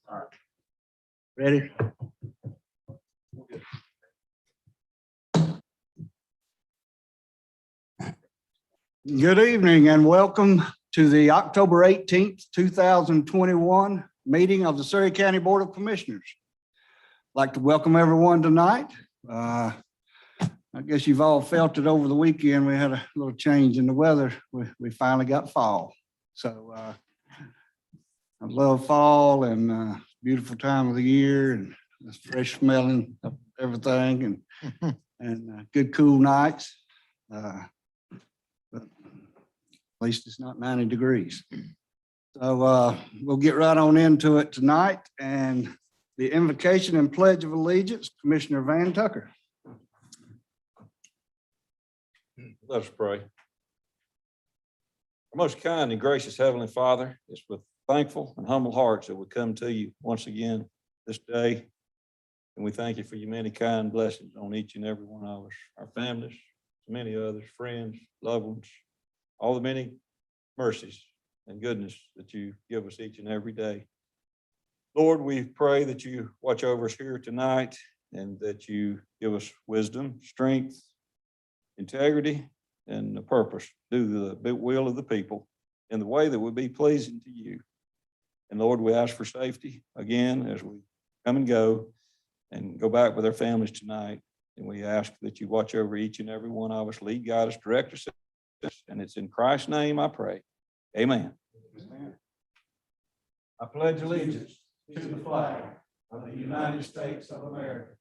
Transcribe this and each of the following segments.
All right. Ready? Good evening and welcome to the October 18th, 2021 meeting of the Surry County Board of Commissioners. I'd like to welcome everyone tonight. I guess you've all felt it over the weekend. We had a little change in the weather. We finally got fall. So I love fall and beautiful time of the year and it's fresh smelling of everything and good cool nights. But at least it's not 90 degrees. So we'll get right on into it tonight. And the invocation and pledge of allegiance, Commissioner Van Tucker. Let us pray. Our most kind and gracious Heavenly Father, it's with thankful and humble hearts that we come to you once again this day. And we thank you for your many kind blessings on each and every one of us, our families, many others, friends, loved ones, all the many mercies and goodness that you give us each and every day. Lord, we pray that you watch over us here tonight and that you give us wisdom, strength, integrity, and the purpose to do the will of the people in the way that would be pleasing to you. And Lord, we ask for safety again as we come and go back with our families tonight. And we ask that you watch over each and every one of us, lead, guide us, direct us. And it's in Christ's name I pray. Amen. Amen. I pledge allegiance to the flag of the United States of America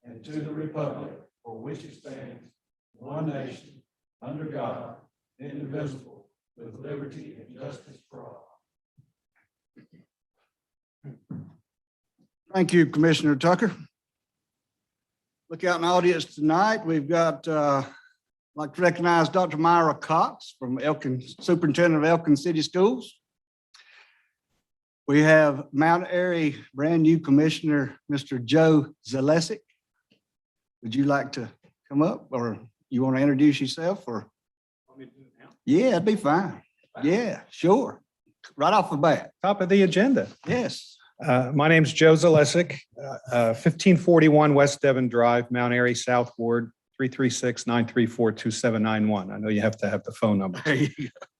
and to the republic for which it stands, one nation, under God, indivisible, with liberty and justice for all. Thank you, Commissioner Tucker. Look out in the audience tonight. We've got, I'd like to recognize Dr. Myra Cox from Elkin, Superintendent of Elkin City Schools. We have Mount Airy brand new Commissioner, Mr. Joe Zalesic. Would you like to come up or you want to introduce yourself or? Yeah, it'd be fine. Yeah, sure. Right off the bat. Top of the agenda. Yes. My name's Joe Zalesic, 1541 West Devon Drive, Mount Airy, South Ward, 336-934-2791. I know you have to have the phone number.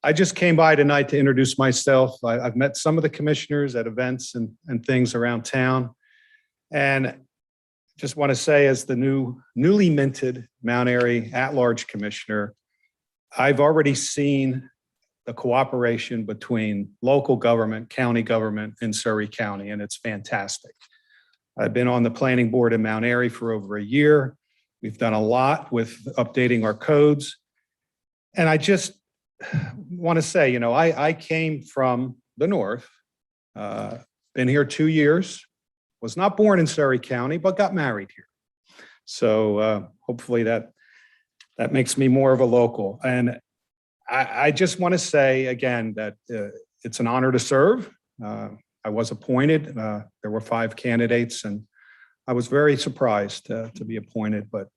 I just came by tonight to introduce myself. I've met some of the commissioners at events and things around town. And just want to say, as the newly minted Mount Airy at-large commissioner, I've already seen the cooperation between local government, county government, and Surry County, and it's fantastic. I've been on the planning board in Mount Airy for over a year. We've done a lot with updating our codes. And I just want to say, I came from the north, been here 2 years, was not born in Surry County, but got married here. So hopefully that makes me more of a local. And I just want to say again that it's an honor to serve. I was appointed. There were 5 candidates and I was very surprised to be appointed, but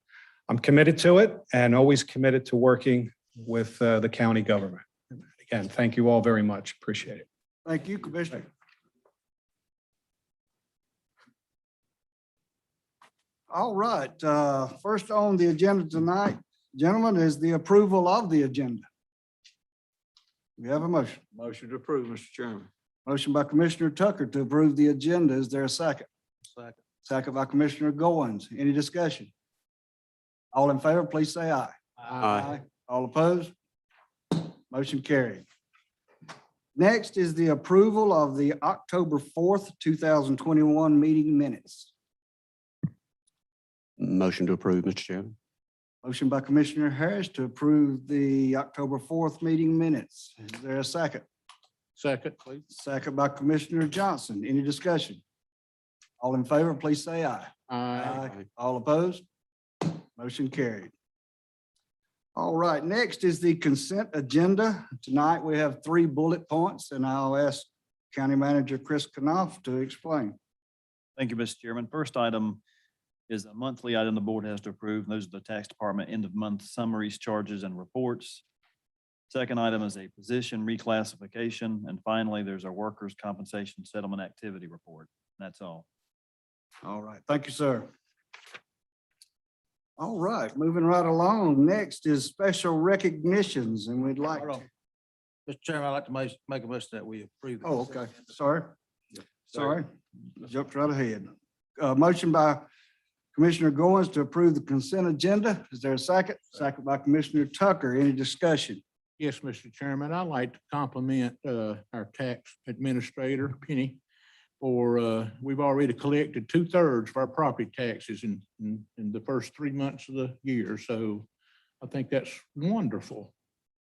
I'm committed to it and always committed to working with the county government. Again, thank you all very much. Appreciate it. Thank you, Commissioner. All right. First on the agenda tonight, gentlemen, is the approval of the agenda. We have a motion. Motion to approve, Mr. Chairman. Motion by Commissioner Tucker to approve the agenda. Is there a second? Second. Second by Commissioner Goins. Any discussion? All in favor, please say aye. Aye. All opposed? Motion carried. Next is the approval of the October 4th, 2021 meeting minutes. Motion to approve, Mr. Chairman. Motion by Commissioner Harris to approve the October 4th meeting minutes. Is there a second? Second, please. Second by Commissioner Johnson. Any discussion? All in favor, please say aye. Aye. All opposed? Motion carried. All right, next is the consent agenda. Tonight we have 3 bullet points and I'll ask County Manager Chris Knopf to explain. Thank you, Mr. Chairman. First item is a monthly item the board has to approve. Those are the tax department end of month summaries, charges, and reports. Second item is a position reclassification. And finally, there's a workers' compensation settlement activity report. That's all. All right, thank you, sir. All right, moving right along. Next is special recognitions, and we'd like. Hold on. Mr. Chairman, I'd like to make a motion that we approve. the Oh, okay, consent sorry. Sorry, jumped right ahead. Motion by Commissioner Goins to approve the consent agenda. Is there a second? Second by Commissioner Tucker. Any discussion? Yes, Mr. Chairman, I'd like to compliment our tax administrator, Penny, for, we've already collected 2/3 of our property taxes in the first 3 months of the year. So I think that's wonderful.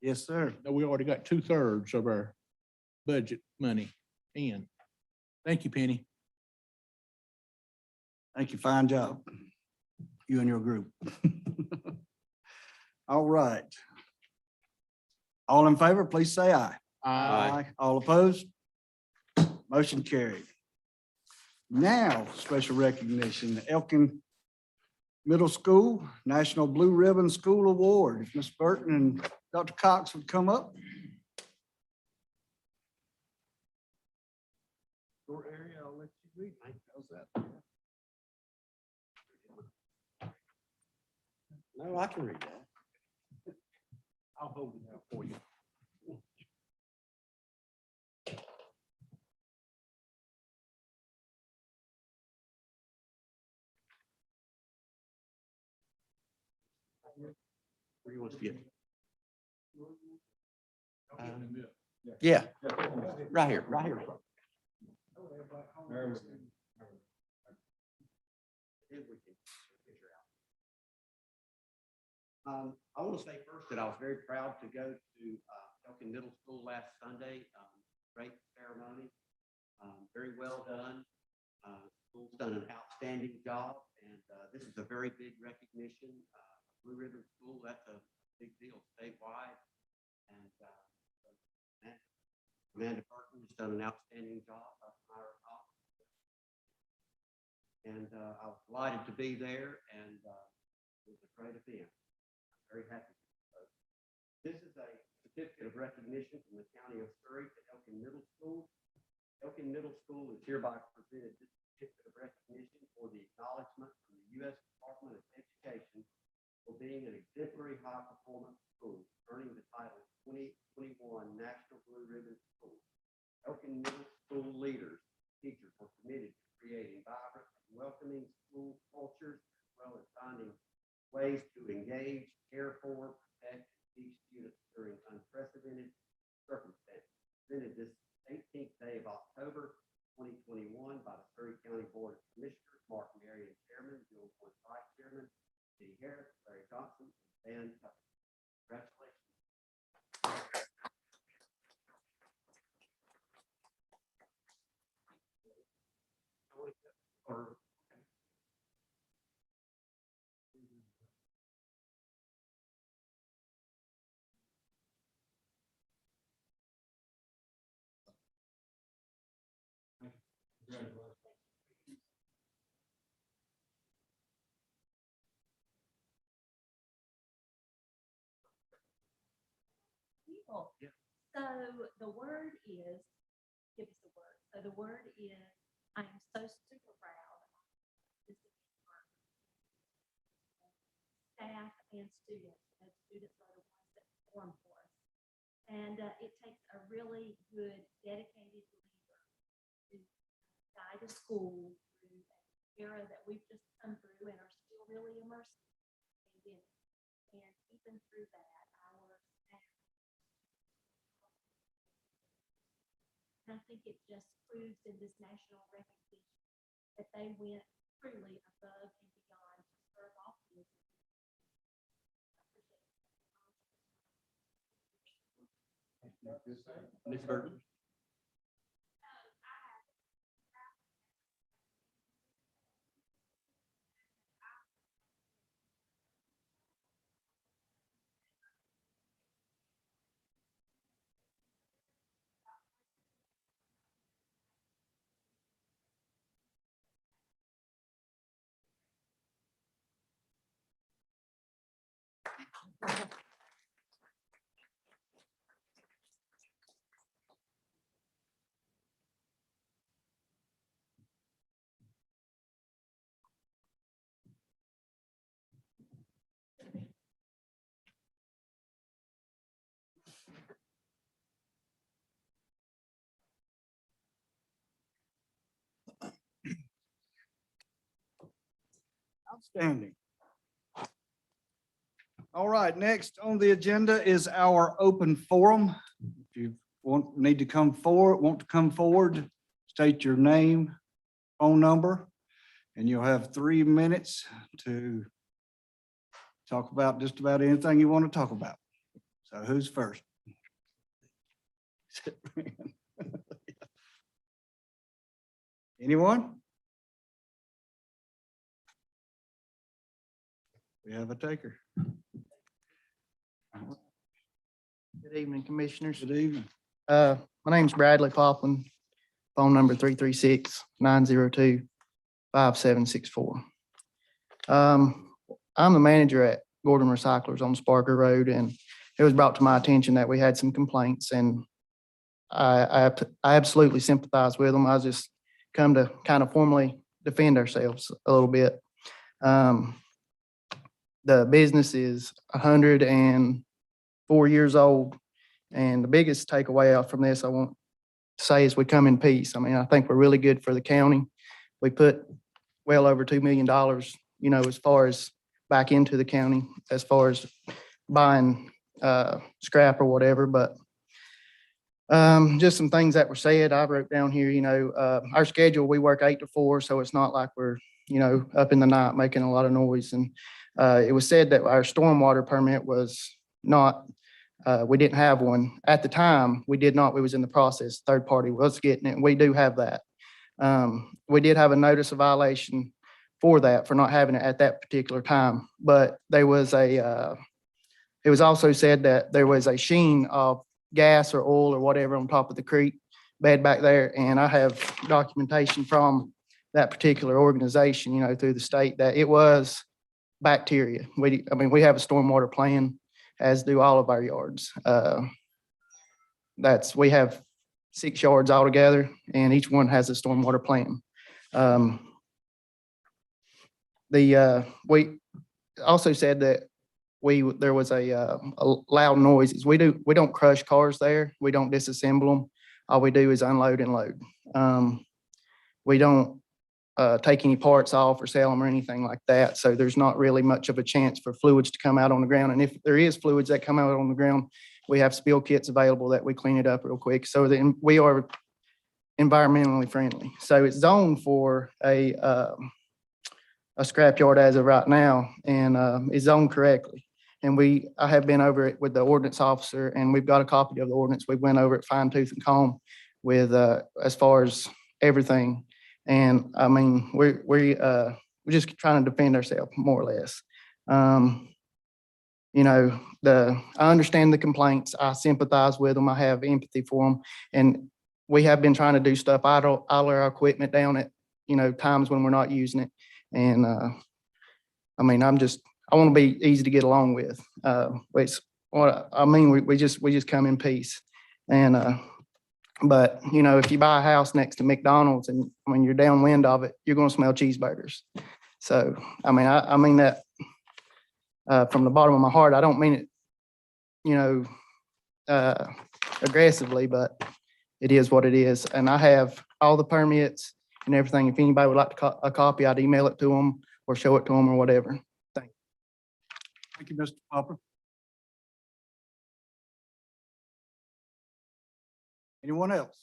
Yes, sir. That we already got 2/3 of our budget money in. Thank you, Penny. Thank you. Fine job. You and your group. All right. All in favor, please say aye. All opposed? Motion carried. Now, special recognition, the Elkin Middle School National Blue Ribbon School Award. If Ms. Burton and Dr. Cox would come up. Your area, I'll let you read. How's that? No, I can read that. I'll hold it out for you. Where do you want to get? Yeah, right here, right here. I want to say first that I was very proud to go to Elkin Middle School last Sunday. Great ceremony, very well done. School's done an outstanding job, and this is a very big recognition. Blue Ribbon School, that's a big deal statewide. And Amanda Burton has done an outstanding job up in our office. And I was delighted to be there, and it was a great event. Very happy. This is a certificate of recognition from the county of Surry to Elkin Middle School. Elkin Middle School is hereby presented this certificate of recognition for the acknowledgement from the U.S. Department of Education for being an exemplary high-performance school, earning the title 2021 National Blue Ribbon School. Elkin Middle School leaders, teachers are committed to creating vibrant and welcoming school cultures, as well as finding ways to engage, care for, protect, and teach students during unprecedented circumstances. Presented this 18th day of October 2021 by the Surry County Board of Commissioners, Mark Marion, Chairman, Bill Boyd, Vice Chairman, Eddie Harris, Larry Johnson, and Dan Tucker. Congratulations. People. So the word is, give us the word. So the word is, I am so super proud. This is for staff and students. And students are the ones that perform for us. And it takes a really good, dedicated leader to guide a school through an era that we've just come through and are still really immersed in. And even through that, our staff. And I think it just proves in this national recognition that they went truly above and beyond to serve all students. Ms. Burton. Outstanding. All right, next on the agenda is our open forum. If you want to come forward, state your name, phone number, and you'll have 3 minutes to talk about just about anything you want to talk about. So who's first? Anyone? We have a taker. Good evening, Commissioners. Good evening. My name's Bradley Poplin, phone number 336-902-5764. I'm the manager at Gordon Recyclers on Sparker Road, and it was brought to my attention that we had some complaints, and I absolutely sympathize with them. I just come to kind of formally defend ourselves a little bit. The business is 104 years old. And the biggest takeaway out from this, I want to say, is we come in peace. I mean, I think we're really good for the county. We put well over $2 million, as far as back into the county, as far as buying scrap or whatever. But just some things that were said, I wrote down here, our schedule, we work 8 to 4, so it's not like we're, up in the night making a lot of noise. And it was said that our stormwater permit was not, we didn't have one. At the time, we did not. We was in the process. Third party was getting it. We do have that. We did have a notice of violation for that, for not having it at that particular time. But there was it was also said that there was a sheen of gas or oil or whatever on top of the creek bed back there. And I have documentation from that particular organization, through the state, that it was bacteria. We have a stormwater plan, as do all of our yards. We have 6 yards altogether, and each one has a stormwater plan. We also said that there was a loud noises. We don't crush cars there. We don't disassemble them. All we do is unload and load. We don't take any parts off or sell them or anything like that. So there's not really much of a chance for fluids to come out on the ground. And if there is fluids that come out on the ground, we have spill kits available that we clean it up real quick. So then we are environmentally friendly. So it's zoned for a scrapyard as of right now, and it's zoned correctly. And I have been over it with the ordinance officer, and we've got a copy of the ordinance. We went over it fine tooth and comb with as far as everything. And I mean, we're just trying to defend ourselves, more or less. I understand the complaints. I sympathize with them. I have empathy for them. And we have been trying to do stuff, idle our equipment down at, times when we're not using it. And I want to be easy to get along with. It's what I mean. We just come in peace. And but if you buy a house next to McDonald's and when you're downwind of it, you're going to smell cheeseburgers. So I mean that from the bottom of my heart. I don't mean it, aggressively, but it is what it is. And I have all the permits and everything. If anybody would like a copy, I'd email it to them or show it to them or whatever. Thank you, Mr. Popper. Anyone else?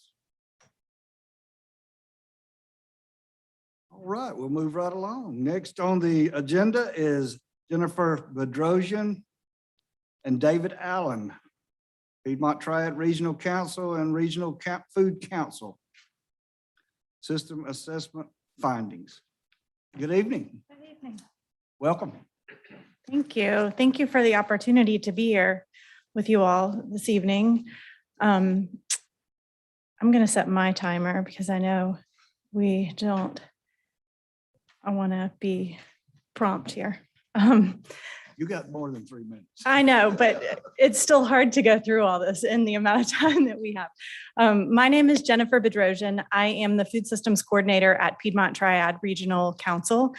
All right, we'll move right along. Next on the agenda is Jennifer Bedrosian and David Allen, Piedmont Triad Regional Council and Regional Camp Food Council. System assessment findings. Good evening. Good evening. Welcome. Thank you. Thank you for the opportunity to be here with you all this evening. I'm going to set my timer because I know I want to be prompt here. You got more than 3 minutes. I know, but it's still hard to go through all this in the amount of time that we have. My name is Jennifer Bedrosian. I am the Food Systems Coordinator at Piedmont Triad Regional Council.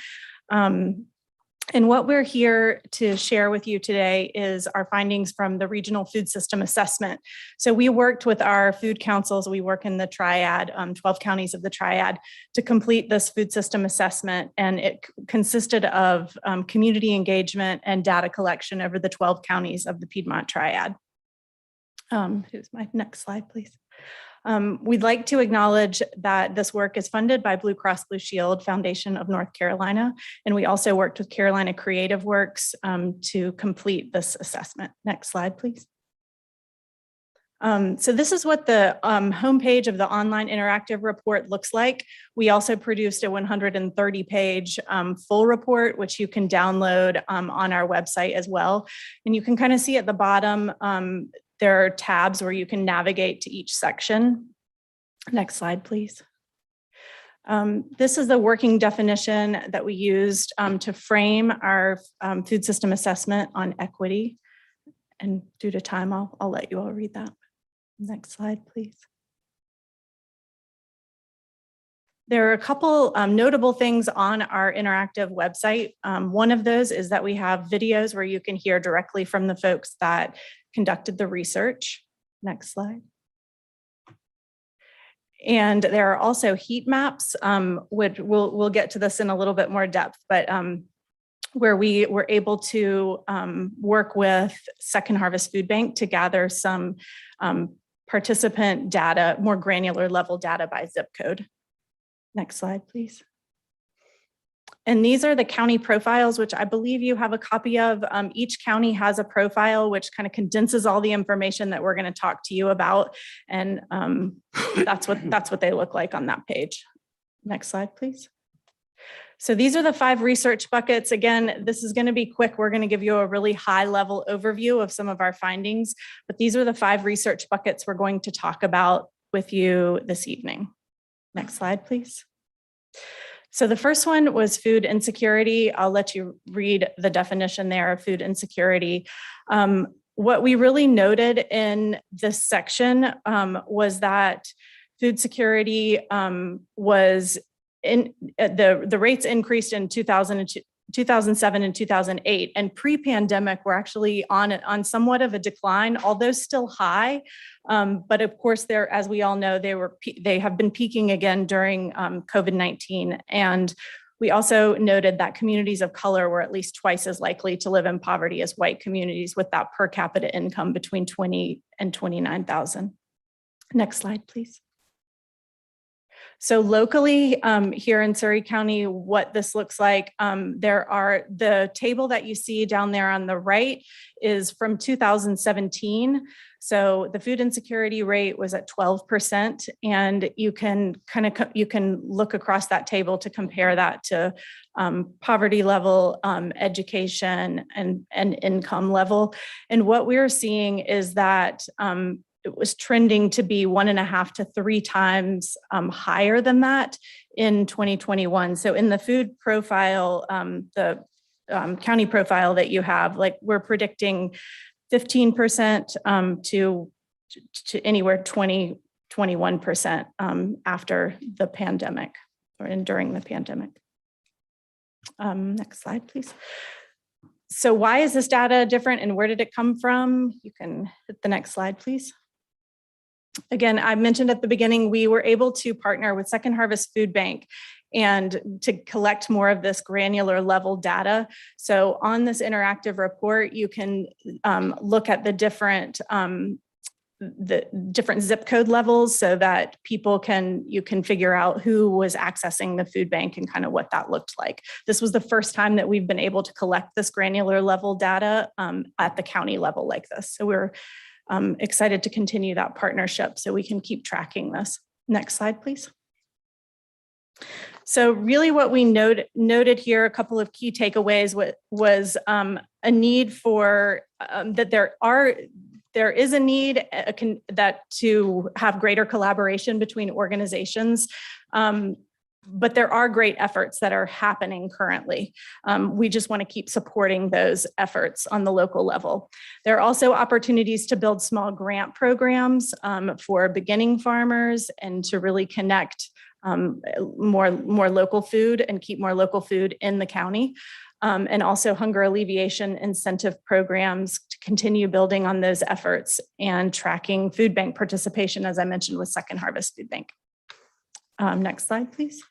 And what we're here to share with you today is our findings from the Regional Food System Assessment. So we worked with our food councils, we work in the triad, 12 counties of the triad, to complete this food system assessment. And it consisted of community engagement and data collection over the 12 counties of the Piedmont triad. Here's my next slide, please. We'd like to acknowledge that this work is funded by Blue Cross Blue Shield Foundation of North Carolina, and we also worked with Carolina Creative Works to complete this assessment. Next slide, please. So this is what the homepage of the online interactive report looks like. We also produced a 130-page full report, which you can download on our website as well. And you can kind of see at the bottom, there are tabs where you can navigate to each section. Next slide, please. This is the working definition that we used to frame our food system assessment on equity. And due to time, I'll let you all read that. Next slide, please. There are a couple notable things on our interactive website. One of those is that we have videos where you can hear directly from the folks that conducted the research. Next slide. And there are also heat maps, which we'll get to this in a little bit more depth, but where we were able to work with Second Harvest Food Bank to gather some participant data, more granular level data by zip code. Next slide, please. And these are the county profiles, which I believe you have a copy of. Each county has a profile, which kind of condenses all the information that we're going to talk to you about. And that's what they look like on that page. Next slide, please. So these are the 5 research buckets. Again, this is going to be quick. We're going to give you a really high level overview of some of our findings, but these are the 5 research buckets we're going to talk about with you this evening. Next slide, please. So the first one was food insecurity. I'll let you read the definition there of food insecurity. What we really noted in this section was that food security was in the rates increased in 2007 and 2008, and pre-pandemic we're actually on somewhat of a decline, although still high. But of course, as we all know, they have been peaking again during COVID-19. And we also noted that communities of color were at least twice as likely to live in poverty as white communities with that per capita income between $20,000 and $29,000. Next slide, please. So locally here in Surry County, what this looks like, the table that you see down there on the right is from 2017. So the food insecurity rate was at 12%, and you can look across that table to compare that to poverty level, education, and income level. And what we're seeing is that it was trending to be 1.5 to 3 times higher than that in 2021. So in the food profile, the county profile that you have, like we're predicting 15% to anywhere 21% after the pandemic or during the pandemic. Next slide, please. So why is this data different and where did it come from? You can hit the next slide, please. Again, I mentioned at the beginning, we were able to partner with Second Harvest Food Bank and to collect more of this granular level data. So on this interactive report, you can look at the different zip code levels so that you can figure out who was accessing the food bank and kind of what that looked like. This was the first time that we've been able to collect this granular level data at the county level like this. So we're excited to continue that partnership so we can keep tracking this. Next slide, please. So really what we noted here, a couple of key takeaways was a need for, that there is a need that to have greater collaboration between organizations. But there are great efforts that are happening currently. We just want to keep supporting those efforts on the local level. There are also opportunities to build small grant programs for beginning farmers and to really connect more local food and keep more local food in the county. and also hunger alleviation incentive programs to continue building on those efforts and tracking food bank participation, as I mentioned, with Second Harvest Food Bank. Next slide, please.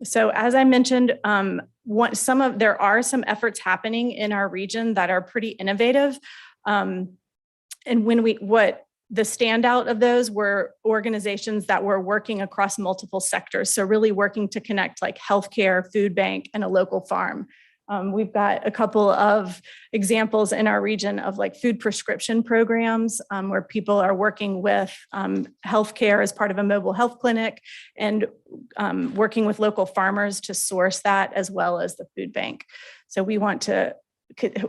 So as I mentioned, there are some efforts happening in our region that are pretty innovative. And the standout of those were organizations that were working across multiple sectors. So really working to connect like healthcare, food bank, and a local farm. We've got a couple of examples in our region of like food prescription programs where people are working with healthcare as part of a mobile health clinic and working with local farmers to source that as well as the food bank. So we want to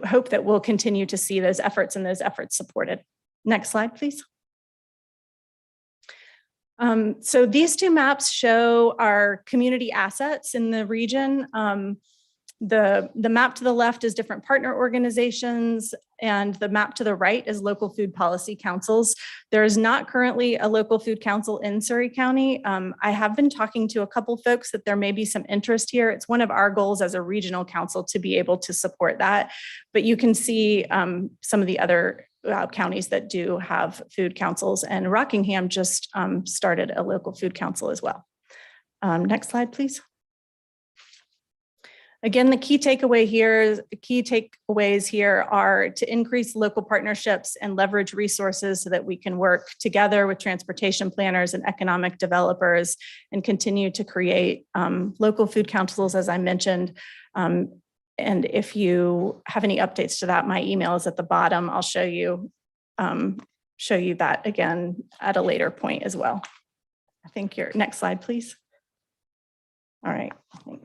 hope that we'll continue to see those efforts and those efforts supported. Next slide, please. So these two maps show our community assets in the region. The map to the left is different partner organizations, and the map to the right is local food policy councils. There is not currently a local food council in Surry County. I have been talking to a couple folks that there may be some interest here. It's one of our goals as a regional council to be able to support that. But you can see some of the other counties that do have food councils, and Rockingham just started a local food council as well. Next slide, please. Again, the key takeaways here are to increase local partnerships and leverage resources so that we can work together with transportation planners and economic developers and continue to create local food councils, as I mentioned. And if you have any updates to that, my email is at the bottom. I'll show you that again at a later point as well. I think your next slide, please. All right, I think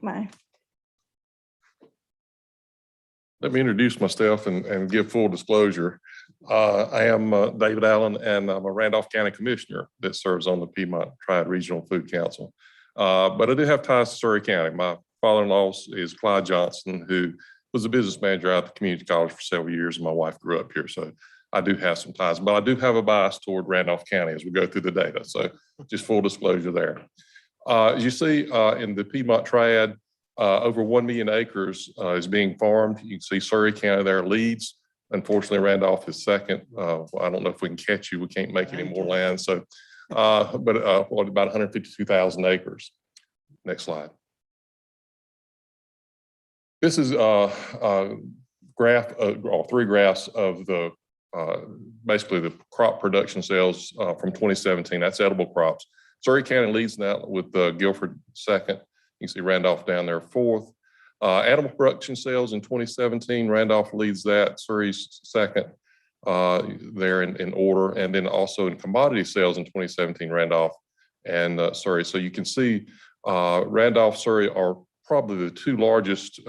Let me introduce myself and give full disclosure. I am David Allen, and I'm a Randolph County Commissioner that serves on the Piedmont Triad Regional Food Council. But I do have ties to Surry County. My father-in-law is Clyde Johnson, who was a business manager out at the community college for several years, and my wife grew up here. So I do have some ties, but I do have a bias toward Randolph County as we go through the data. So just full disclosure there. As you see in the Piedmont Triad, over 1 million acres is being farmed. You can see Surry County there leads. Unfortunately, Randolph is second. I don't know if we can catch you. We can't make any more land. So, but about 152,000 acres. Next slide. This is a graph, or three graphs of the basically the crop production sales from 2017. That's edible crops. Surry County leads now with Guilford second. You can see Randolph down there fourth. Animal production sales in 2017, Randolph leads that. Surry's second there in order. And then also in commodity sales in 2017, Randolph and Surry. So you can see Randolph, Surry are probably the two largest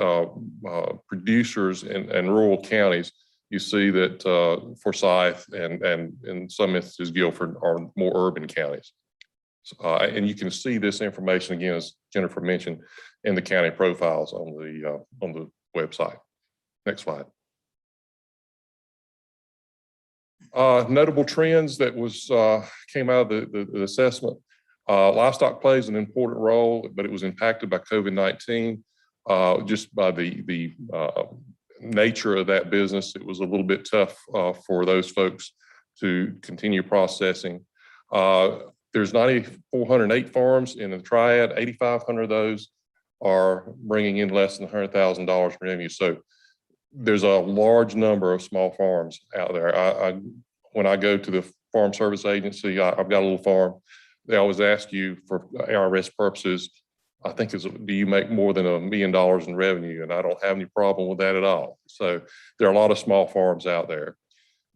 producers in rural counties. You see that Forsyth and in some instances Guilford are more urban counties. And you can see this information again, as Jennifer mentioned, in the county profiles on the website. Next slide. Notable trends that came out of the assessment. Livestock plays an important role, but it was impacted by COVID-19. Just by the nature of that business, it was a little bit tough for those folks to continue processing. There's 9,408 farms in the Triad. 8,500 of those are bringing in less than $100,000 in revenue. So there's a large number of small farms out there. When I go to the Farm Service Agency, I've got a little farm. They always ask you for ARS purposes, I think do you make more than $1 million in revenue? And I don't have any problem with that at all. So there are a lot of small farms out there.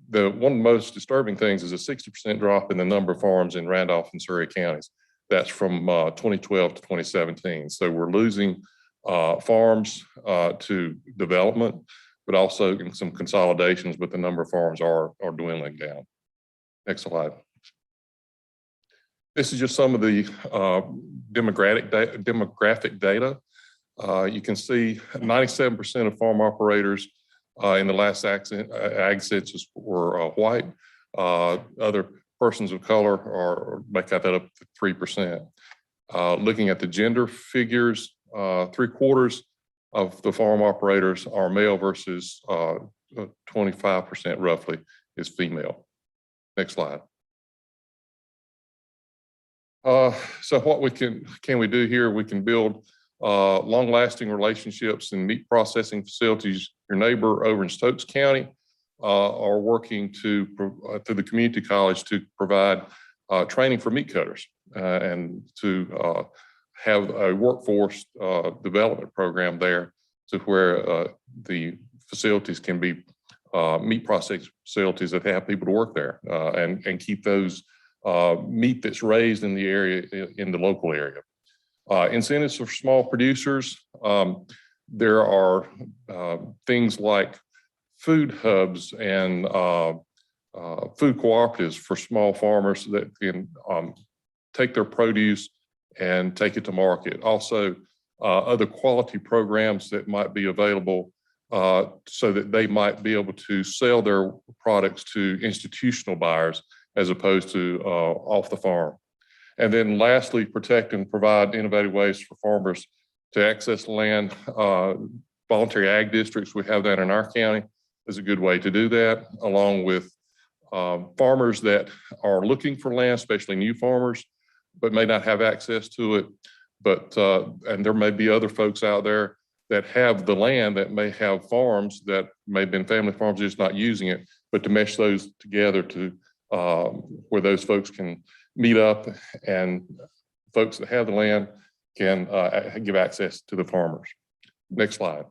One of the most disturbing things is a 60% drop in the number of farms in Randolph and Surry counties. That's from 2012 to 2017. So we're losing farms to development, but also in some consolidations, but the number of farms are dwindling down. Next slide. This is just some of the demographic data. You can see 97% of farm operators in the last ag census were white. Other persons of color make that up to 3%. Looking at the gender figures, 3/4 of the farm operators are male versus 25% roughly is female. Next slide. So what can we do here? We can build long-lasting relationships in meat processing facilities. Your neighbor over in Stokes County are working through the community college to provide training for meat cutters and to have a workforce development program there to where the facilities can be meat processing facilities that have people to work there and keep those meat that's raised in the area in the local area. Incentives for small producers. There are things like food hubs and food cooperatives for small farmers that can take their produce and take it to market. Also, other quality programs that might be available so that they might be able to sell their products to institutional buyers as opposed to off the farm. And then lastly, protect and provide innovative ways for farmers to access land. Voluntary ag districts, we have that in our county, is a good way to do that, along with farmers that are looking for land, especially new farmers, but may not have access to it. But, and there may be other folks out there that have the land that may have farms that may have been family farms, just not using it, but to mesh those together to where those folks can meet up and folks that have the land can give access to the farmers. Next slide.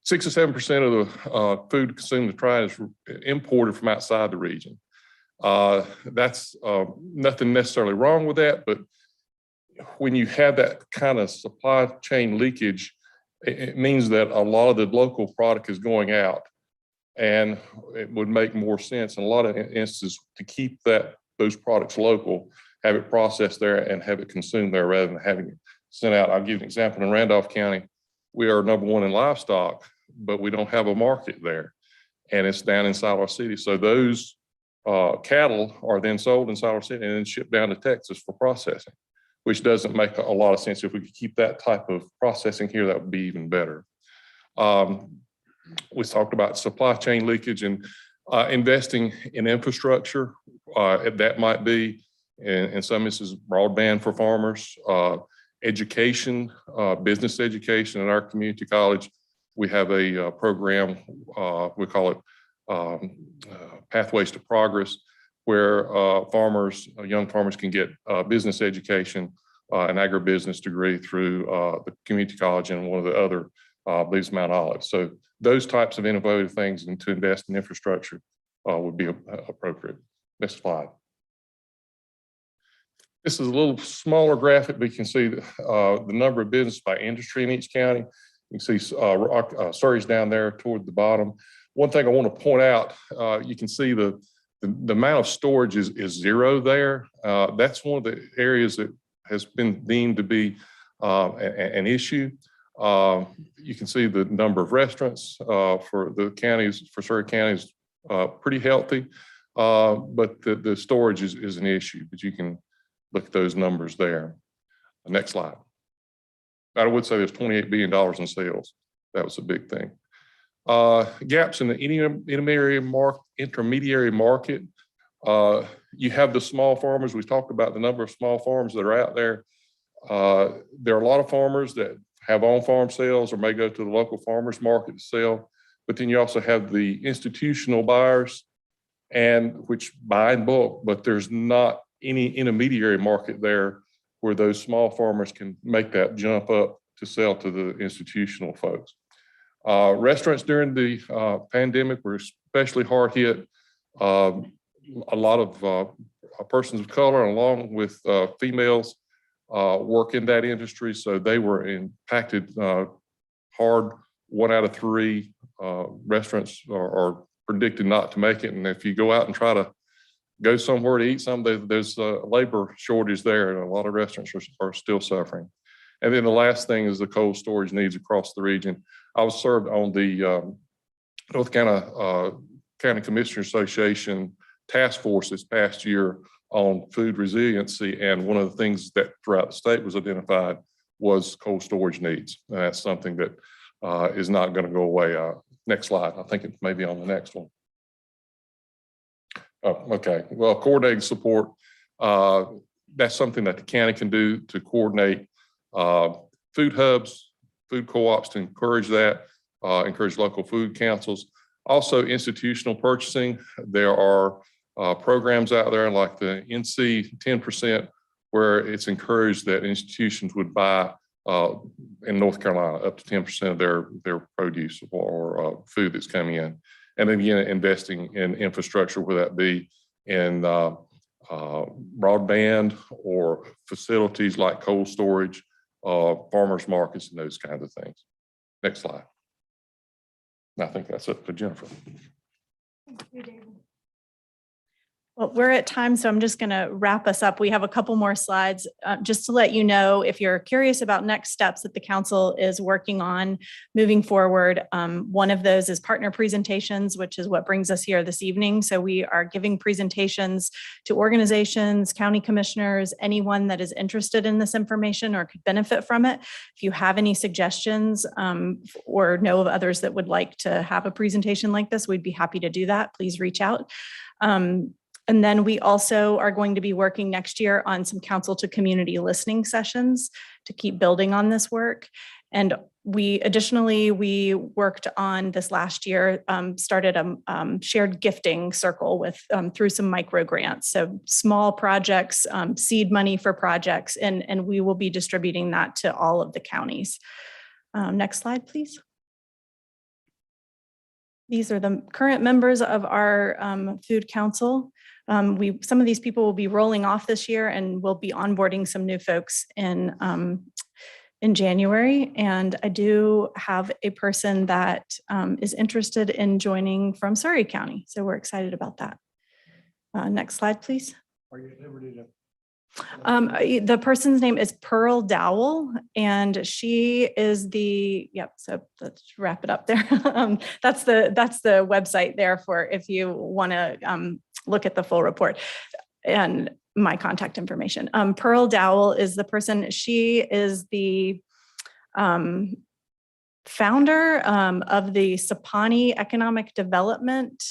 6 to 7% of the food consumed in the triad is imported from outside the region. That's nothing necessarily wrong with that, but when you have that kind of supply chain leakage, it means that a lot of the local product is going out, and it would make more sense in a lot of instances to keep those products local, have it processed there and have it consumed there rather than having it sent out. I'll give you an example. In Randolph County, we are #1 in livestock, but we don't have a market there, and it's down in Siler City. So those cattle are then sold in Siler City and then shipped down to Texas for processing, which doesn't make a lot of sense. If we could keep that type of processing here, that would be even better. We talked about supply chain leakage and investing in infrastructure. That might be, in some instances, broadband for farmers, education, business education. In our community college, we have a program, we call it Pathways to Progress, where young farmers can get business education, an agribusiness degree through the community college and one of the other, I believe it's Mount Olive. So those types of innovative things and to invest in infrastructure would be appropriate. Next slide. This is a little smaller graphic, but you can see the number of businesses by industry in each county. You can see Surry's down there toward the bottom. One thing I want to point out, you can see the amount of storage is 0 there. That's one of the areas that has been deemed to be an issue. You can see the number of restaurants for the counties, for Surry County is pretty healthy, but the storage is an issue, but you can look at those numbers there. Next slide. I would say there's $28 billion in sales. That was a big thing. Gaps in the intermediary market. You have the small farmers. We talked about the number of small farms that are out there. There are a lot of farmers that have on-farm sales or may go to the local farmers market to sell, but then you also have the institutional buyers which buy in bulk, but there's not any intermediary market there where those small farmers can make that jump up to sell to the institutional folks. Restaurants during the pandemic were especially hard hit. A lot of persons of color, along with females, work in that industry, so they were impacted hard. 1 out of 3 restaurants are predicted not to make it, and if you go out and try to go somewhere to eat something, there's a labor shortage there, and a lot of restaurants are still suffering. And then the last thing is the cold storage needs across the region. I was served on the North Carolina County Commissioner Association task force this past year on food resiliency, and one of the things that throughout the state was identified was cold storage needs. And that's something that is not going to go away. Next slide. I think it may be on the next one. Oh, okay. Well, coordinating support, that's something that the county can do to coordinate food hubs, food co-ops to encourage that, encourage local food councils. Also institutional purchasing. There are programs out there like the NC 10%, where it's encouraged that institutions would buy in North Carolina up to 10% of their produce or food that's coming in. And then again, investing in infrastructure, whether that be in broadband or facilities like cold storage, farmers markets, and those kinds of things. Next slide. And I think that's it for Jennifer. Thank you, David. Well, we're at time, so I'm just going to wrap us up. We have a couple more slides just to let you know, if you're curious about next steps that the council is working on moving forward. One of those is partner presentations, which is what brings us here this evening. So we are giving presentations to organizations, county commissioners, anyone that is interested in this information or could benefit from it. If you have any suggestions or know of others that would like to have a presentation like this, we'd be happy to do that. Please reach out. And then we also are going to be working next year on some council to community listening sessions to keep building on this work. And additionally, we worked on this last year, started a shared gifting circle with through some micro grants. So small projects, seed money for projects, and we will be distributing that to all of the counties. Next slide, please. These are the current members of our food council. Some of these people will be rolling off this year, and we'll be onboarding some new folks in January. And I do have a person that is interested in joining from Surry County. So we're excited about that. Next slide, please. Are you at liberty to? The person's name is Pearl Dowell, and she is so let's wrap it up there. That's the website there for if you want to look at the full report and my contact information. Pearl Dowell is the person. She is the founder of the Sapani Economic Development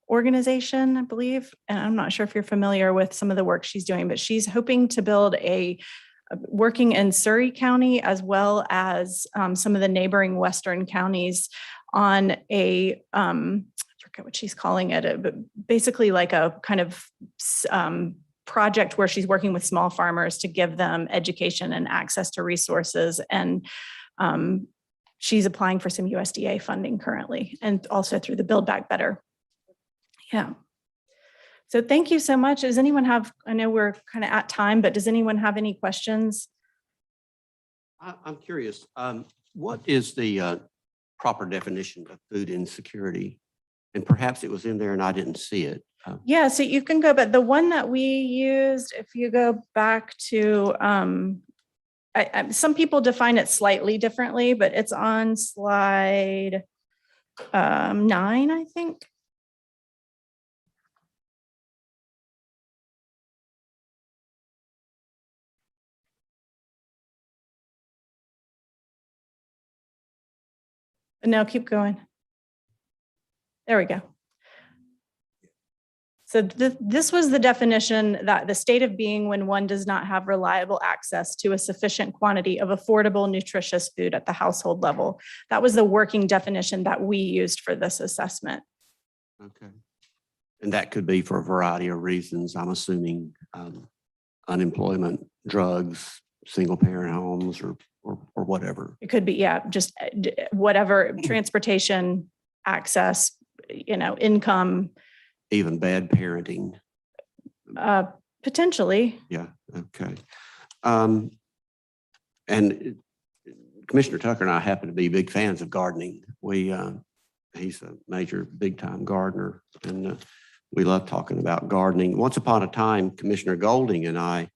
Organization, I believe. And I'm not sure if you're familiar with some of the work she's doing, but she's hoping to build working in Surry County as well as some of the neighboring Western counties on I forget what she's calling it, but basically like a kind of project where she's working with small farmers to give them education and access to resources. And she's applying for some USDA funding currently, and also through the Build Back Better. Yeah. So thank you so much. Does anyone have, I know we're kind of at time, but does anyone have any questions? I'm curious, what is the proper definition of food insecurity? And perhaps it was in there and I didn't see it. Yeah, so you can go, but the one that we used, if you go back to, some people define it slightly differently, but it's on slide 9, I think. No, keep going. There we go. So this was the definition that the state of being when one does not have reliable access to a sufficient quantity of affordable, nutritious food at the household level. That was the working definition that we used for this assessment. Okay. And that could be for a variety of reasons. I'm assuming unemployment, drugs, single parent homes, or whatever. It could be, yeah, just whatever, transportation, access, income. Even bad parenting. Potentially. Yeah, okay. And Commissioner Tucker and I happen to be big fans of gardening. He's a major big time gardener, and we love talking about gardening. Once upon a time, Commissioner Golding and I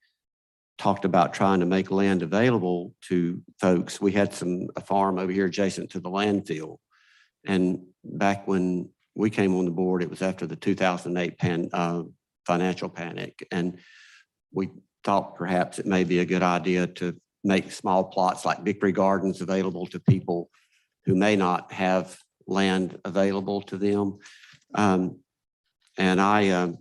talked about trying to make land available to folks. We had a farm over here adjacent to the landfill. And back when we came on the board, it was after the 2008 financial panic. And we thought perhaps it may be a good idea to make small plots like Victory Gardens available to people who may not have land available to them. And I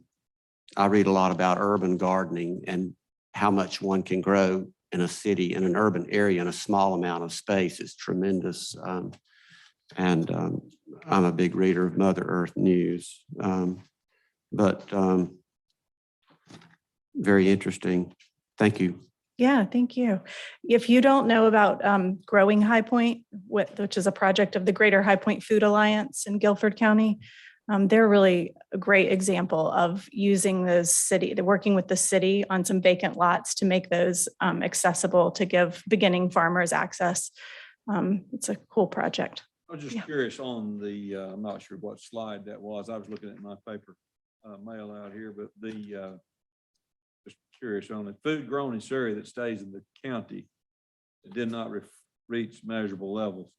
read a lot about urban gardening and how much one can grow in a city, in an urban area, in a small amount of space. It's tremendous. I'm a big reader of Mother Earth News. Very interesting. Thank you. Yeah, thank you. If you don't know about Growing High Point, which is a project of the Greater High Point Food Alliance in Guilford County, they're really a great example of using they're working with the city on some vacant lots to make those accessible to give beginning farmers access. It's a cool project. I was just Yeah. curious on the, I'm not sure what slide that was. I was looking at my paper mail out here, but just curious on it. Food grown in Surry that stays in the county that did not reach measurable levels.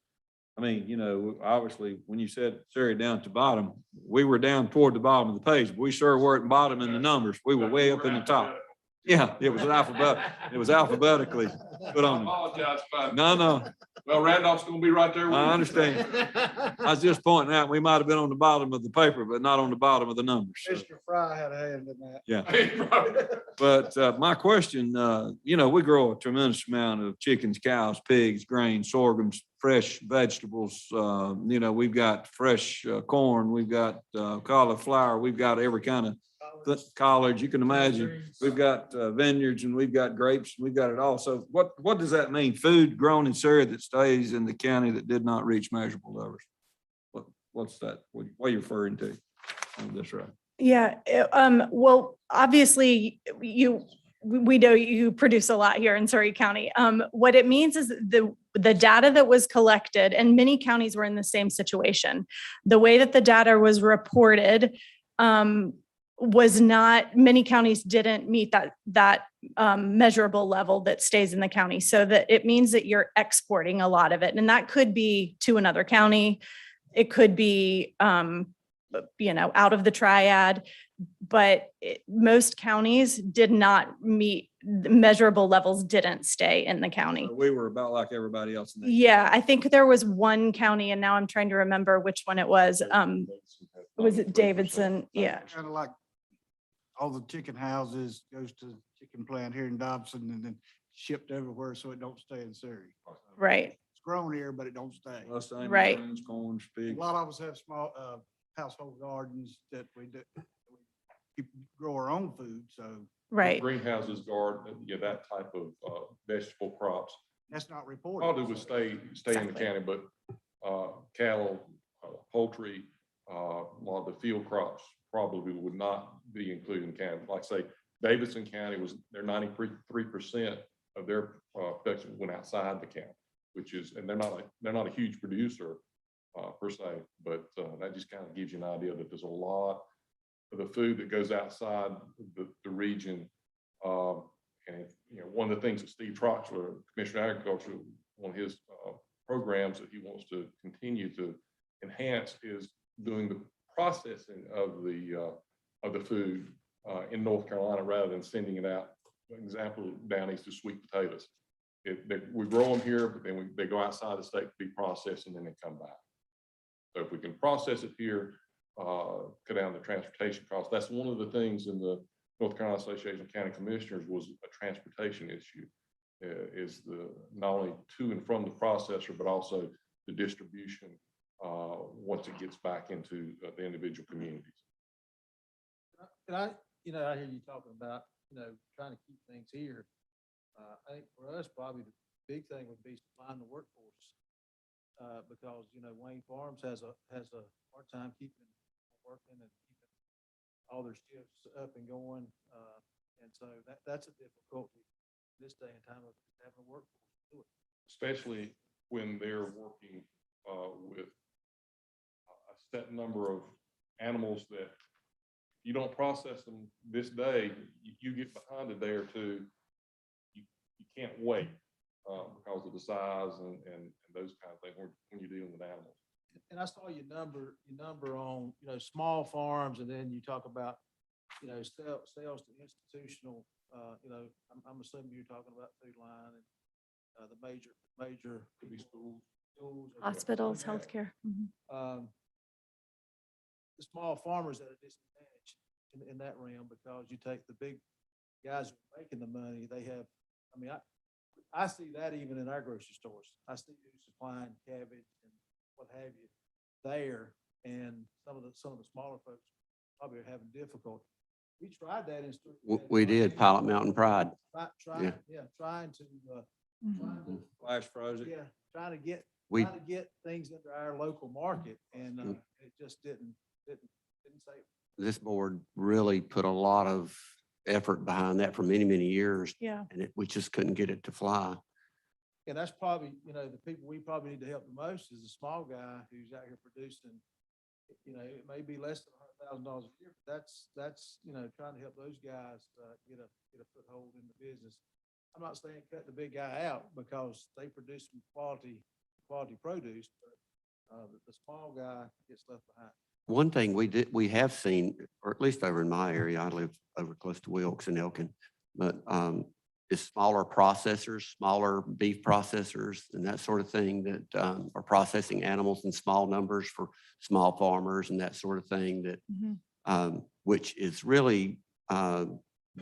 I mean, you know, obviously, when you said Surry down to bottom, we were down toward the bottom of the page. But we sure weren't bottom in the numbers. We were way up in the top. Yeah, it was alphabetically put on. Apologize. No. Well, Randolph's gonna be right there with you. I understand. I was just pointing out, we might have been on the bottom of the paper, but not on the bottom of the numbers. So, Mr. Fry had a hand in that. yeah. But my question, you know, we grow a tremendous amount of chickens, cows, pigs, grains, sorghums, fresh vegetables. You know, we've got fresh corn, we've got cauliflower, we've got every kind of collard you can imagine. We've got vineyards and we've got grapes, and we've got it all. So what does that mean? Food grown in Surry that stays in the county that did not reach measurable levels? What's that? What are you referring to? That's right. Yeah, well, obviously, we know you produce a lot here in Surry County. What it means is the data that was collected, and many counties were in the same situation. The way that the data was reported was not, many counties didn't meet that measurable level that stays in the county. So that it means that you're exporting a lot of it. And that could be to another county. It could be, you know, out of the triad, but most counties did not meet measurable levels, didn't stay in the county. We were about like everybody else. In that. Yeah, I think there was one county, and now I'm trying to remember which one it was. Was it Davidson? Yeah. Kind of like all the chicken houses goes to the chicken plant here in Dobson and then shipped everywhere so it don't stay in Surry. Right. It's grown here, but it don't stay. Well, same Right. greens, corn, A pigs. lot of us have small household gardens that we do. We grow our own food, so Right. Greenhouses, garden, yeah, that type of vegetable crops. that's not reported. All do was stay in the Exactly. county, but cattle, poultry, a lot of the field crops probably would not be included in county. Like say, Davidson County their 93% of their production went outside the county, which is, and they're not a huge producer per se, but that just kind of gives you an idea that there's a lot of the food that goes outside the region. And you know, one of the things that Steve Troxler, Commissioner of Agriculture, one of his programs that he wants to continue to enhance is doing the processing of the food in North Carolina rather than sending it out. An example down east is sweet potatoes. We grow them here, but then they go outside the state to be processed and then they come back. So if we can process it here, cut down the transportation costs. That's one of the things in the North Carolina Association of County Commissioners was a transportation issue. Is not only to and from the processor, but also the distribution once it gets back into the individual communities. And I hear you talking about, trying to keep things here. I think for us, probably the big thing would be supplying the workforce. Because, Wayne Farms has a hard time keeping working and keeping all their shifts up and going. And so that's a difficulty this day and time of having a workforce to do it. Especially when they're working with a set number of animals that you don't process them this day, you get behind a day or two, you can't wait because of the size and those kind of things when you're dealing with animals. And I saw your number on, small farms, and then you talk about, sales to institutional, I'm assuming you're talking about Food Line the major could be schools. Hospitals, like that. healthcare. Mhm. The small farmers at a disadvantage in that realm, because you take the big guys who are making the money, they have, I mean, I see that even in our grocery stores. I see who's supplying cabbage and what have you there, and some of the smaller folks probably are having difficulty. We tried that in. We did Pilot Mountain Pride. Trying to, Mhm. Flash frozen. yeah, trying to get We, things into our local market, and it just didn't say. this board really put a lot of effort behind that for many, many years, Yeah. and we just couldn't get it to fly. And that's probably, the people we probably need to help the most is the small guy who's out here producing, it may be less than $100,000 a year, but that's, trying to help those guys, get a foothold in the business. I'm not saying cut the big guy out, because they produce some quality produce, but, the small guy gets left behind. One thing we have seen, or at least over in my area, I live over close to Wilkes and Elkin, but is smaller processors, smaller beef processors and that sort of thing that are processing animals in small numbers for small farmers and that sort of thing that, Mhm. which is really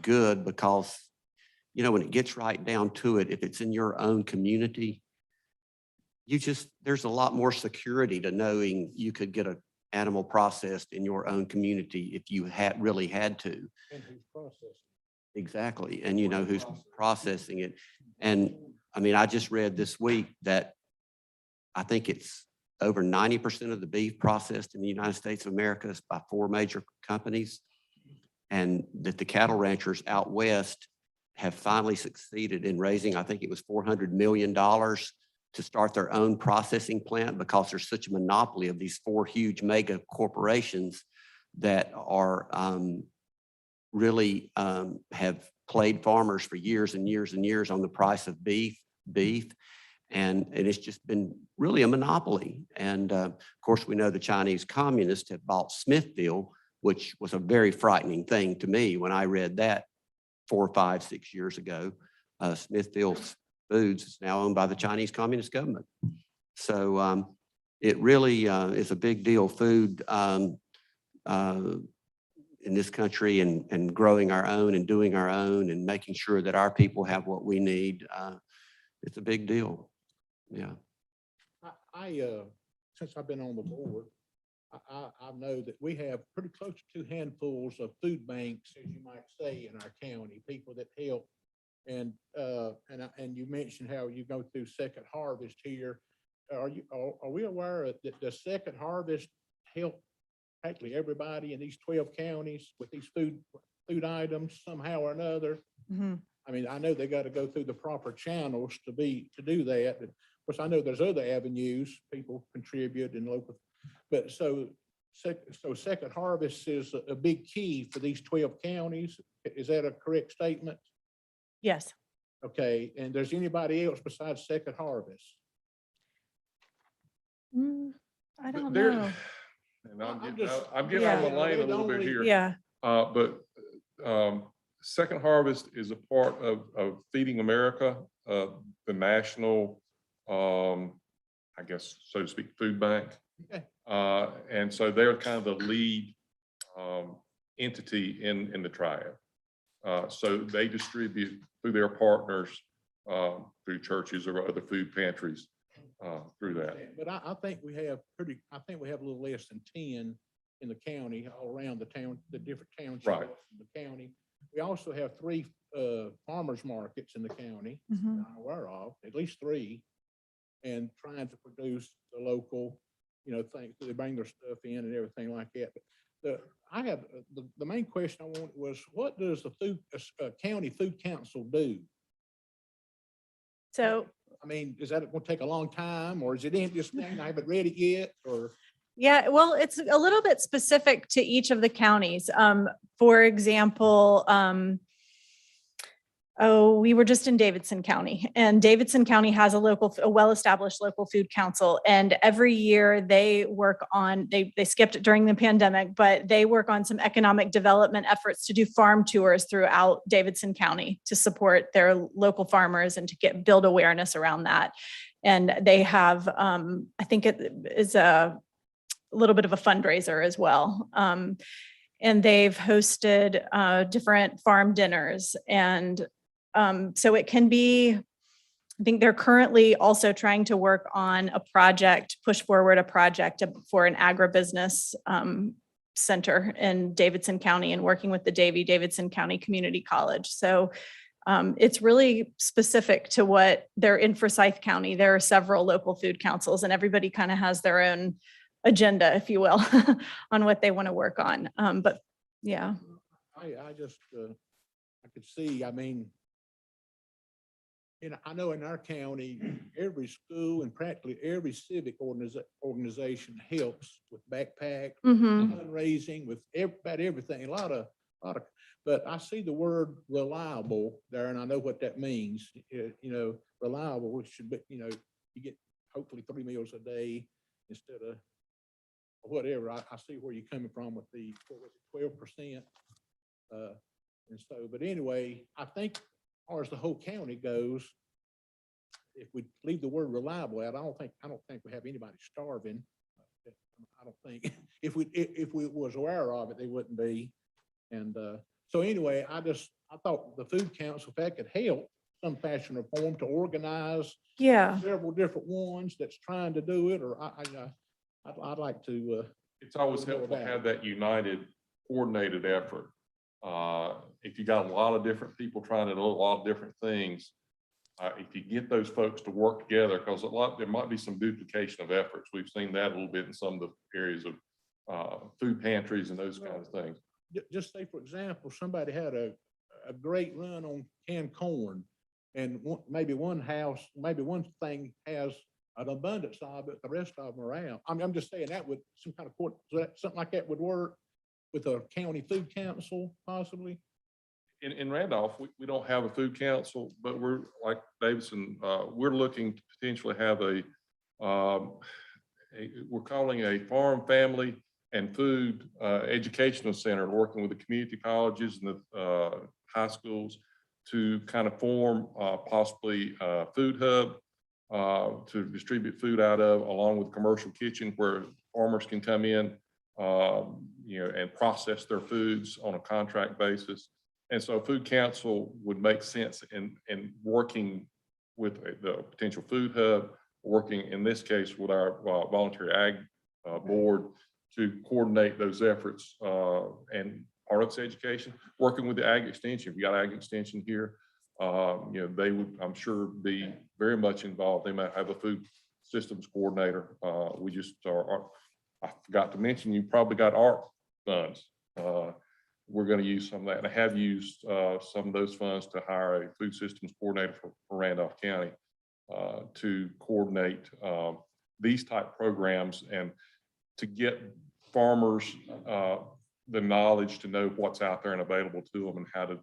good because, when it gets right down to it, if it's in your own community, there's a lot more security to knowing you could get an animal processed in your own community if you really had to. And who's processing? Exactly. And you know who's processing it. And I mean, I just read this week that I think it's over 90% of the beef processed in the United States of America is by 4 major companies. And that the cattle ranchers out west have finally succeeded in raising, I think it was $400 million to start their own processing plant, because there's such a monopoly of these 4 huge mega corporations that are really have played farmers for years and years and years on the price of beef. And it's just been really a monopoly. And of course, we know the Chinese communists have bought Smithfield, which was a very frightening thing to me when I read that 4, 5, 6 years ago. Smithfield Foods is now owned by the Chinese Communist government. So it really is a big deal, food in this country, and growing our own and doing our own and making sure that our people have what we need. It's a big deal. Yeah. Since I've been on the board, I know that we have pretty close to 2 handfuls of food banks, as you might say, in our county, people that help. And you mentioned how you go through Second Harvest here. Are we aware that the Second Harvest help practically everybody in these 12 counties with these food items somehow or another? Mhm. I mean, I know they got to go through the proper channels to do that. Of course, I know there's other avenues people contribute in local, but so Second Harvest is a big key for these 12 counties. Is that a correct statement? Yes. Okay, and there's anybody else besides Second Harvest? I don't There- know. And I'm I'm getting just- out on the lane a little bit here. Yeah. But Second Harvest is a part of Feeding America, the national, I guess, so to speak, food bank. Okay. And so they're kind of the lead entity in the triad. So they distribute through their partners, through churches or other food pantries, through that. But I think we have a little less than 10 in the county, all around the town, the different townships Right. in the county. We also have 3 farmers markets in the county, Mhm. I'm aware of, at least 3, and trying to produce the local, things, they bring their stuff in and everything like that. But the main question I wanted was, what does the county food council do? So, I mean, is that going to take a long time, or is it in this thing? I haven't read it yet, or? yeah, well, it's a little bit specific to each of the counties. For example, Oh, we were just in Davidson County, and Davidson County has a well-established local food council. And every year they work on, they skipped it during the pandemic, but they work on some economic development efforts to do farm tours throughout Davidson County to support their local farmers and to build awareness around that. And they have, I think it is a little bit of a fundraiser as well. And they've hosted different farm dinners. And so it can be, I think they're currently also trying to work on a project, push forward a project for an agribusiness center in Davidson County and working with the Davidson County Community College. So it's really specific to what they're in Forsyth County. There are several local food councils and everybody kind of has their own agenda, if you will, on what they want to work on. But yeah. I just, I could see, I mean, I know in our county, every school and practically every civic organization helps with backpack, fundraising, with about everything, a lot of, but I see the word reliable there, and I know what that means. Reliable, which should be, you get hopefully 3 meals a day instead of whatever. I see where you're coming from with the, what was it, 12%. And so, but anyway, I think as far as the whole county goes, if we leave the word reliable out, I don't think we have anybody starving. I don't think if we was aware of it, they wouldn't be. And so anyway, I thought the food council, if that could help some fashion or form to organize several different ones that's trying to do it, or I'd like to. It's always helpful to have that united, coordinated effort. If you got a lot of different people trying to do a lot of different things, if you get those folks to work together, because there might be some duplication of efforts. We've seen that a little bit in some of the areas of food pantries and those kinds of things. Just say, for example, somebody had a great run on canned corn, and maybe one thing has an abundance of it, the rest of them are out. I'm just saying that would something like that would work with a county food council, possibly. In Randolph, we don't have a food council, but we're like Davidson, we're looking to potentially have we're calling a farm, family, and food educational center, working with the community colleges and the high schools to kind of form possibly a food hub to distribute food out of, along with commercial kitchen where farmers can come in, and process their foods on a contract basis. And so food council would make sense in working with the potential food hub, working in this case with our voluntary ag board to coordinate those efforts, and part of it's education, working with the ag extension. If you got ag extension here, they would, I'm sure, be very much involved. They might have a food systems coordinator. We just I forgot to mention, you probably got ARP funds. We're going to use some of that, and I have used some of those funds to hire a food systems coordinator for Randolph County to coordinate these type programs and to get farmers the knowledge to know what's out there and available to them and how to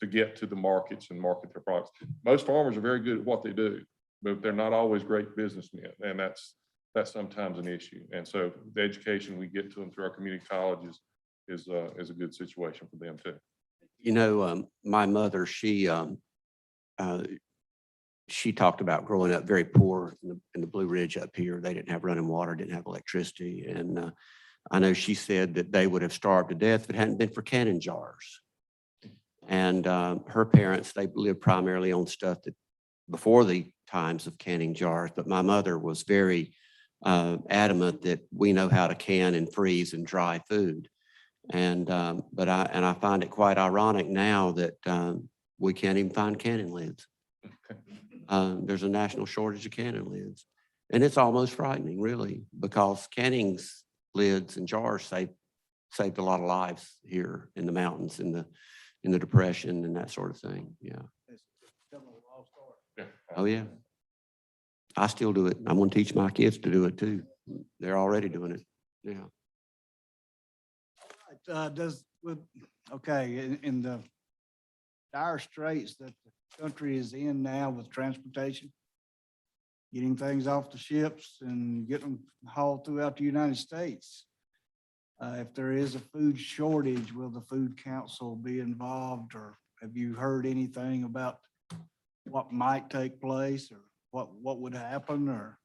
get to the markets and market their products. Most farmers are very good at what they do, but they're not always great businessmen, and that's sometimes an issue. And so the education we get to them through our community colleges is a good situation for them too. My mother, she talked about growing up very poor in the Blue Ridge up here. They didn't have running water, didn't have electricity. And I know she said that they would have starved to death if it hadn't been for canning jars. And her parents, they lived primarily on stuff that before the times of canning jars. But my mother was very adamant that we know how to can and freeze and dry food. And but I find it quite ironic now that we can't even find canning lids. There's a national shortage of canning lids, and it's almost frightening, really, because canning's lids and jars saved a lot of lives here in the mountains, in the Depression and that sort of thing. Yeah. Oh yeah. I still do it. I'm going to teach my kids to do it too. They're already doing it. Yeah. Okay, in the dire straits that the country is in now with transportation, getting things off the ships and getting them hauled throughout the United States. If there is a food shortage, will the Food Council be involved, or have you heard anything about what might take place, or what would happen, or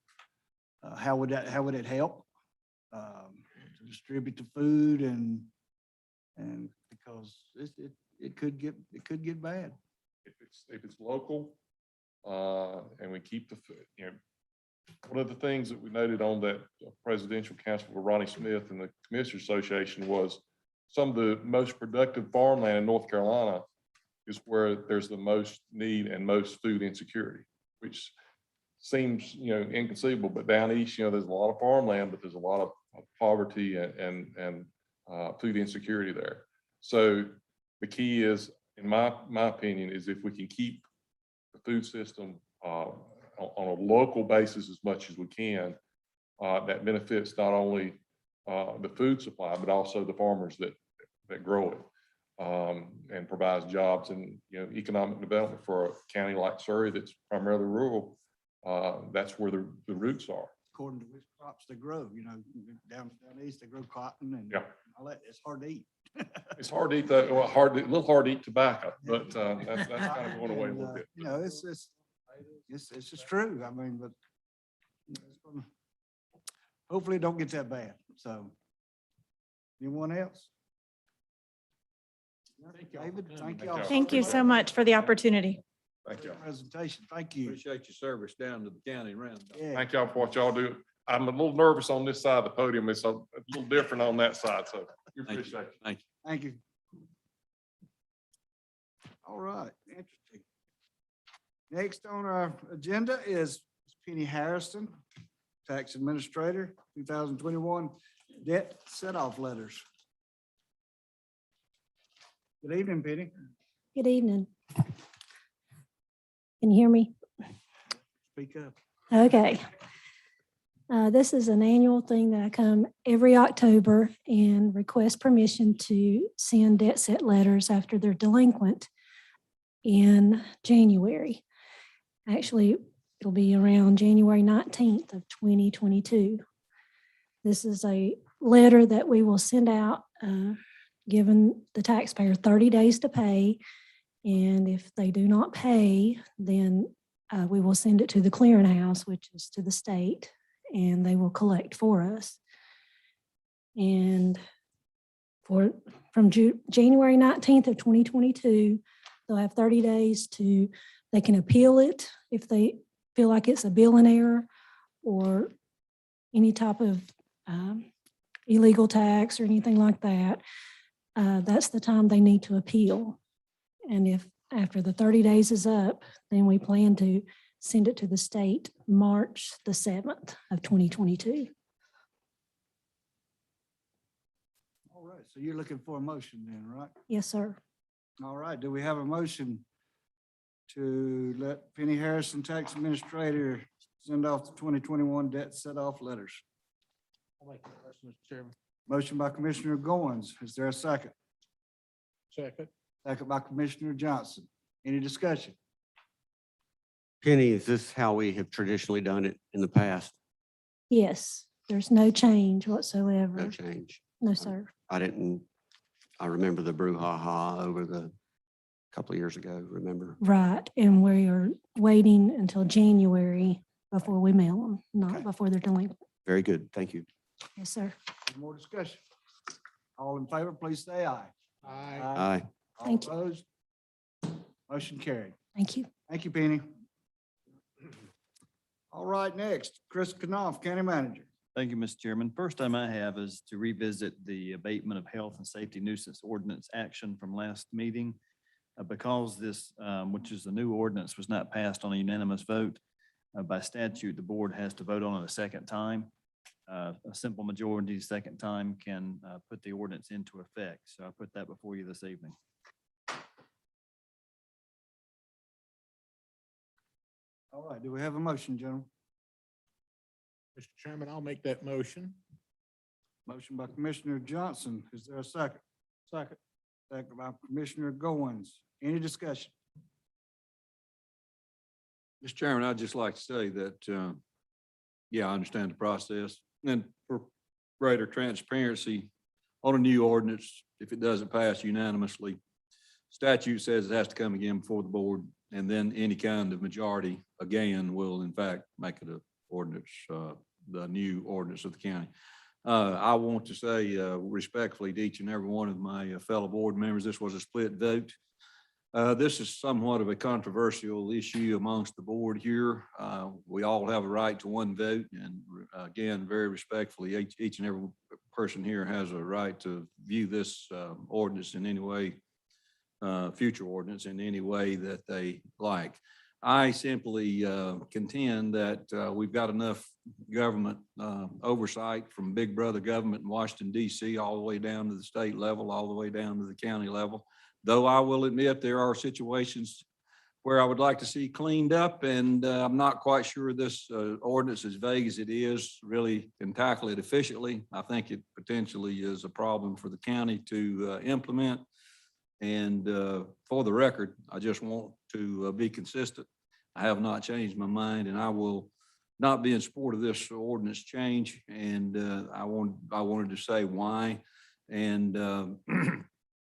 how would it help to distribute the food and because it could get bad. If it's local, and we keep the, one of the things that we noted on that presidential council with Ronnie Smith and the Commissioners Association was some of the most productive farmland in North Carolina is where there's the most need and most food insecurity, which seems, inconceivable, but down east, there's a lot of farmland, but there's a lot of poverty and food insecurity there. So the key is, in my opinion, is if we can keep the food system on a local basis as much as we can, that benefits not only the food supply, but also the farmers that grow it, and provides jobs and, economic development for a county like Surry that's primarily rural. That's where the roots are. According to which crops they grow, down east, they grow cotton and Yeah. all that. It's hard to eat. It's hard to eat that, well, a little hard to eat tobacco, but that's kind of going away a And, little bit. It's just true. I mean, but hopefully it don't get that bad. So anyone else? Thank y'all for David, coming. thank y'all. Thank you so much for the opportunity. Thank you. Presentation. Thank you. Appreciate your service down to the county round. Yeah. Thank y'all for what y'all do. I'm a little nervous on this side of the podium. It's a little different on that side, so we Thank you. appreciate it. Thank you. Thank you. All right, interesting. Next on our agenda is Penny Harrison, Tax Administrator, 2021 debt set-off letters. Good evening, Penny. Good evening. Can you hear me? Speak up. Okay. This is an annual thing that I come every October and request permission to send debt set letters after they're delinquent in January. Actually, it'll be around January 19th of 2022. This is a letter that we will send out, giving the taxpayer 30 days to pay. And if they do not pay, then we will send it to the clearinghouse, which is to the state, and they will collect for us. And from January 19th of 2022, they'll have 30 days they can appeal it if they feel like it's a billing error or any type of illegal tax or anything like that. That's the time they need to appeal. And if after the 30 days is up, then we plan to send it to the state March the 7th of 2022. All right, so you're looking for a motion then, right? Yes, sir. All right, do we have a motion to let Penny Harrison, Tax Administrator, send off the 2021 debt set-off letters? I'll make that motion, Mr. Chairman. Motion by Commissioner Goins. Is there a second? Second. Second by Commissioner Johnson. Any discussion? Penny, is this how we have traditionally done it in the past? Yes, there's no change No whatsoever. change. No, sir. I remember the brouhaha over the couple of years ago, remember? Right, and we are waiting until January before we mail them, not Okay. before they're delinquent. Very good. Thank you. Yes, sir. Any more discussion? All in favor, please say aye. Aye. Aye. All Thank you. opposed? Motion carried. Thank you. Thank you, Penny. All right, next, Chris Knopf, County Manager. Thank you, Mr. Chairman. First time I have is to revisit the abatement of health and safety nuisance ordinance action from last meeting. Because this, which is the new ordinance, was not passed on a unanimous vote, by statute, the board has to vote on it a second time. A simple majority second time can put the ordinance into effect. So I put that before you this evening. All right, do we have a motion, gentlemen? Mr. Chairman, I'll make that motion. Motion by Commissioner Johnson. Is there a second? Second. Second by Commissioner Goins. Any discussion? Mr. Chairman, I'd just like to say that, yeah, I understand the process. And for greater transparency on a new ordinance, if it doesn't pass unanimously, statute says it has to come again before the board, and then any kind of majority again will in fact make it a ordinance, the new ordinance of the county. I want to say respectfully to each and every one of my fellow board members, this was a split vote. This is somewhat of a controversial issue amongst the board here. We all have a right to one vote, and again, very respectfully, each and every person here has a right to view this ordinance in any way, future ordinance in any way that they like. I simply contend that we've got enough government oversight from big brother government in Washington, D.C., all the way down to the state level, all the way down to the county level. Though I will admit there are situations where I would like to see cleaned up, and I'm not quite sure this ordinance, as vague as it is, really can tackle it efficiently. I think it potentially is a problem for the county to implement. And for the record, I just want to be consistent. I have not changed my mind, and I will not be in support of this ordinance change. And I wanted to say why. And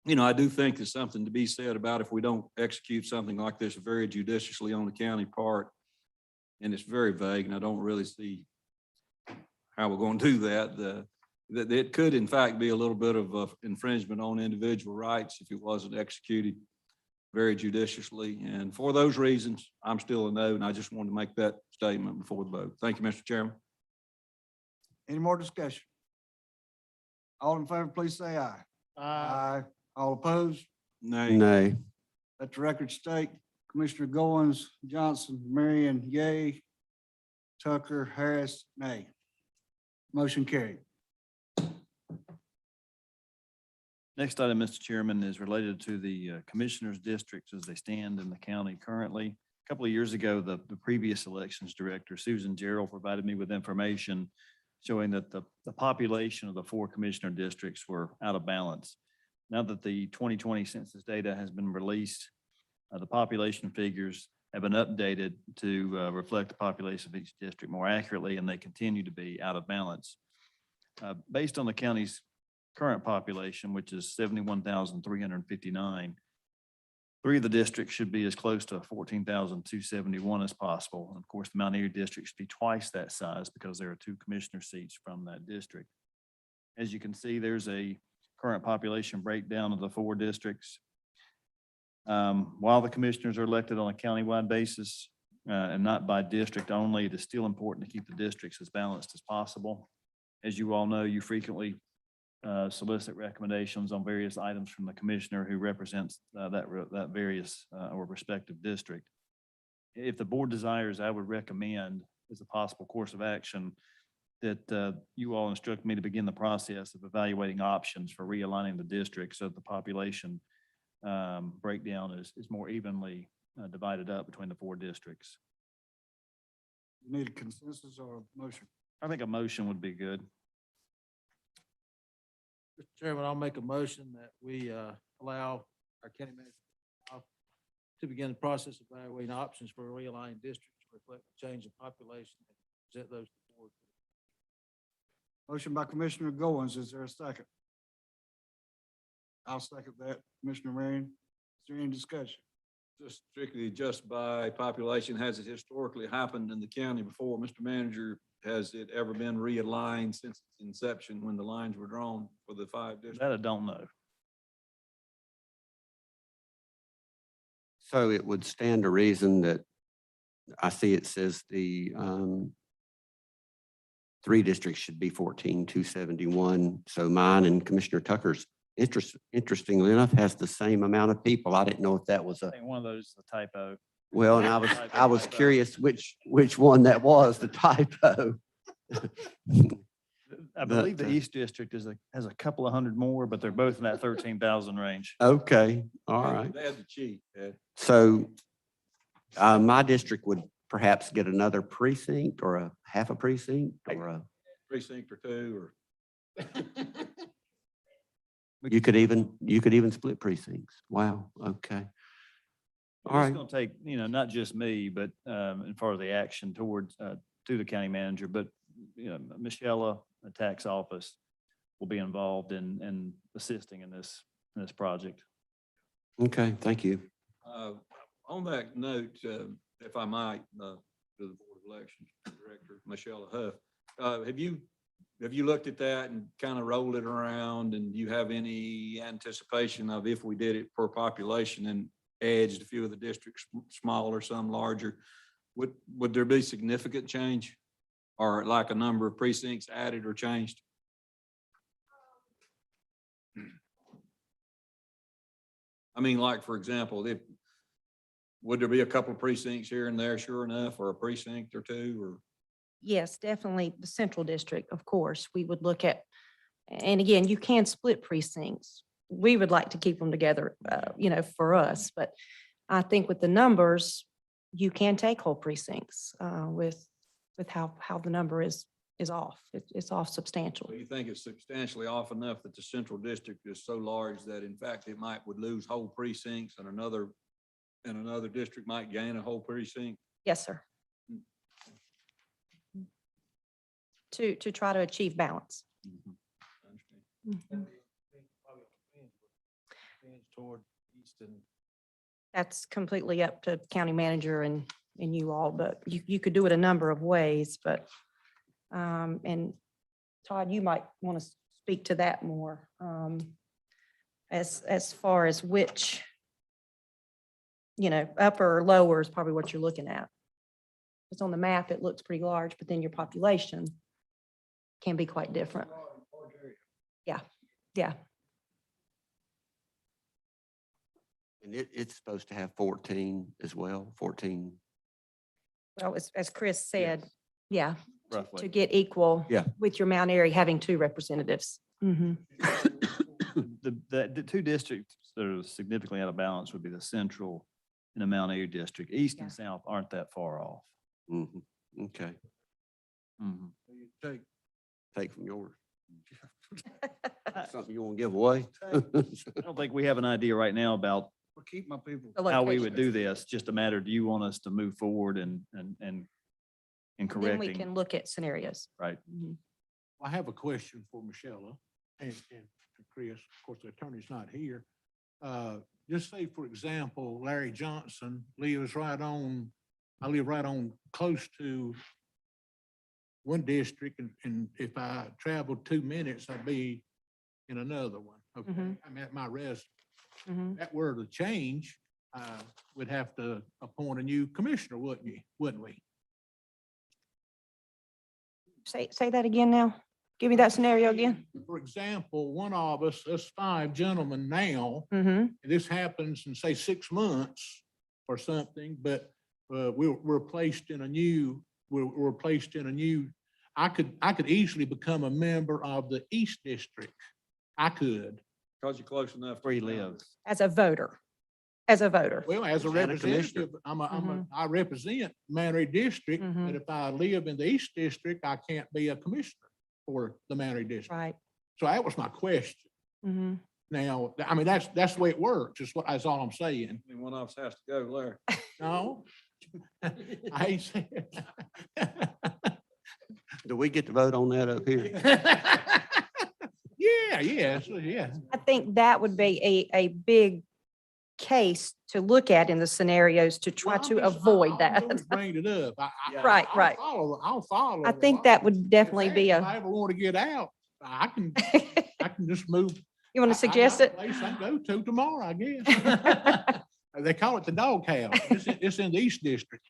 you know, I do think there's something to be said about if we don't execute something like this very judiciously on the county part, and it's very vague, and I don't really see how we're going to do that. That it could in fact be a little bit of infringement on individual rights if it wasn't executed very judiciously. And for those reasons, I'm still a no, and I just wanted to make that statement before the vote. Thank you, Mr. Chairman. Any more discussion? All in favor, please say aye. Aye. All opposed? Nay. Nay. Let the record state, Commissioner Goins, Johnson, Marion, yay. Tucker, Harris, nay. Motion carried. Next item, Mr. Chairman, is related to the commissioners' districts as they stand in the county currently. A couple of years ago, the previous elections director, Susan Gerald, provided me with information showing that the population of the 4 commissioner districts were out of balance. Now that the 2020 census data has been released, the population figures have been updated to reflect the population of each district more accurately, and they continue to be out of balance. Based on the county's current population, which is 71,359, 3 of the districts should be as close to 14,271 as possible. And of course, the Mount Airy district should be twice that size because there are 2 commissioner seats from that district. As you can see, there's a current population breakdown of the 4 districts. While the commissioners are elected on a countywide basis and not by district only, it is still important to keep the districts as balanced as possible. As you all know, you frequently solicit recommendations on various items from the commissioner who represents that various or respective district. If the board desires, I would recommend as a possible course of action that you all instruct me to begin the process of evaluating options for realigning the district so that the population breakdown is more evenly divided up between the 4 districts. You need a consensus or a motion? I think a motion would be good. Mr. Chairman, I'll make a motion that we allow our county manager to begin the process of evaluating options for realigning districts to reflect the change in population and present those to the board. Motion by Commissioner Goins. Is there a second? I'll second that. Commissioner Marion, is there any discussion? Just strictly just by population, has it historically happened in the county before, Mr. Manager? Has it ever been realigned since its inception when the lines were drawn for the 5 districts? That I don't know. So it would stand to reason that I see it says the 3 districts should be 14,271. So mine and Commissioner Tucker's, interestingly enough, has the same amount of people. I didn't know if that was I think one of those is a typo. well, and I was curious which one that was, the typo. I believe the But, East District has a couple of hundred more, but they're both in that 13,000 range. Okay, all right. They had to cheat, Ed. So my district would perhaps get another precinct or a half a precinct or a, Precinct or 2 or. you could even split precincts. Wow, okay. All It's right. gonna take, not just me, but as far as the action towards, to the county manager, but, Michelle, the tax office will be involved in assisting in this project. Okay, thank you. On that note, if I might, to the Board of Elections Director, Michelle Huff, have you looked at that and kind of rolled it around, and do you have any anticipation of if we did it per population and edged a few of the districts smaller, some larger, would there be significant change? Or like a number of precincts added or changed? I mean, like, for example, would there be a couple of precincts here and there, sure enough, or a precinct or two, or? Yes, definitely the central district, of course, we would look at, and again, you can split precincts. We would like to keep them together, for us, but I think with the numbers, you can take whole precincts, with how the number is off. It's off substantial. So you think it's substantially off enough that the central district is so large that in fact it would lose whole precincts and another district might gain a whole precinct? Yes, sir. To try to achieve balance. I understand. Mhm. Tends toward east and That's completely up to county manager and you all, but you could do it a number of ways, but, and Todd, you might want to speak to that more, as far as which, upper or lower is probably what you're looking at. Because on the map, it looks pretty large, but then your population can be quite different. Yeah. And it's supposed to have 14 as well, 14. Well, as Chris said, yeah, to Roughly. get equal Yeah. with your Mount Airy having 2 representatives. Mhm. The two districts that are significantly out of balance would be the central and the Mount Airy district. East Yeah. and south aren't that far off. Mhm. Okay, Mhm. you take take from yours. Something you want to give away? I don't think we have an idea right now about Well, keep my people. The how we location. would do this. Just a matter, do you want us to move forward and Then we correcting, can look at scenarios. right? Mhm. I have a question for Michelle and Chris. Of course, the attorney's not here. Just say, for example, Larry Johnson lives I live right on close to one district, and if I traveled 2 minutes, I'd be in another one. Okay, Mhm. I'm at my residence. Mhm. That were to change, we'd have to appoint a new commissioner, wouldn't we? Say that again now. Give me that scenario again. For example, one of us 5 gentlemen now, Mm-hmm. this happens in, say, 6 months or something, but we're placed in a new, I could easily become a member of the East District. I could. Because you're close enough. Where he lives. As a voter. As a voter. Well, as a And a commissioner. representative, I represent Mannery District, Mhm. but if I live in the East District, I can't be a commissioner for the Mannery District. Right. So that was my question. Mm-hmm. Now, I mean, that's the way it works, that's all I'm saying. I mean, one of us has to go, Larry. No. I ain't saying. Do we get to vote on that up here? Yeah. I think that would be a big case to look at in the scenarios to try to avoid that. Bring it up. Right, right. I'll follow. I think that would definitely be If I a, ever want to get out, I can just move. you want to I suggest got a it? place I can go to tomorrow, I guess. They call it the doghouse. It's in the East District.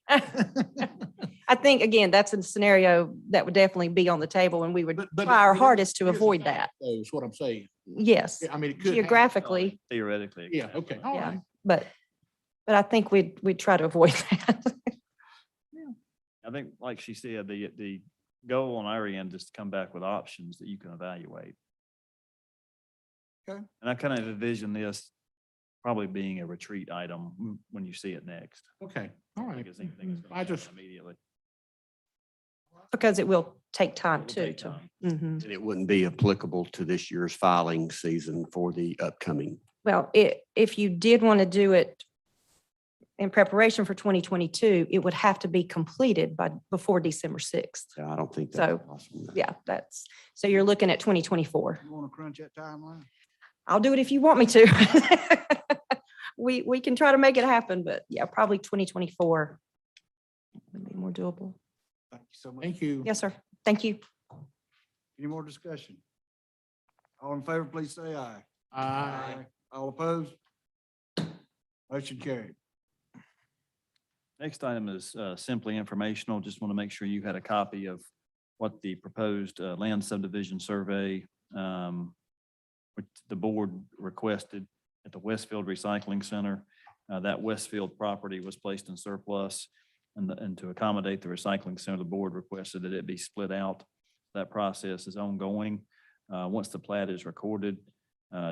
I think, again, that's a scenario that would definitely be on the table and we would But try our it- hardest to here's the avoid fact, that. though, is what I'm saying. Yes, I mean, it could. happen. geographically, Theoretically. Yeah, okay, all yeah, right. but I think we'd try to avoid that. I think, like she said, the goal on our end is to come back with options that you can evaluate. Okay. And I kind of envision this probably being a retreat item when you see it next. Okay, all I right. think it's anything that's gonna I happen just, immediately. Because it will take time It will too. take time. Mhm. And it wouldn't be applicable to this year's filing season for the upcoming. Well, if you did want to do it in preparation for 2022, it would have to be completed before December 6th. Yeah, I don't think So, that's possible. Yeah, so you're looking at 2024. You want to crunch that timeline? I'll do it if you want me to. We can try to make it happen, but yeah, probably 2024 would be more doable. Thank you so much. Thank you. Yes, sir. Thank you. Any more discussion? All in favor, please say aye. Aye. All opposed? Motion carried. Next item is simply informational. Just want to make sure you had a copy of what the proposed land subdivision survey, which the board requested at the Westfield Recycling Center. That Westfield property was placed in surplus, and to accommodate the recycling center, the board requested that it be split out. That process is ongoing. Once the plat is recorded,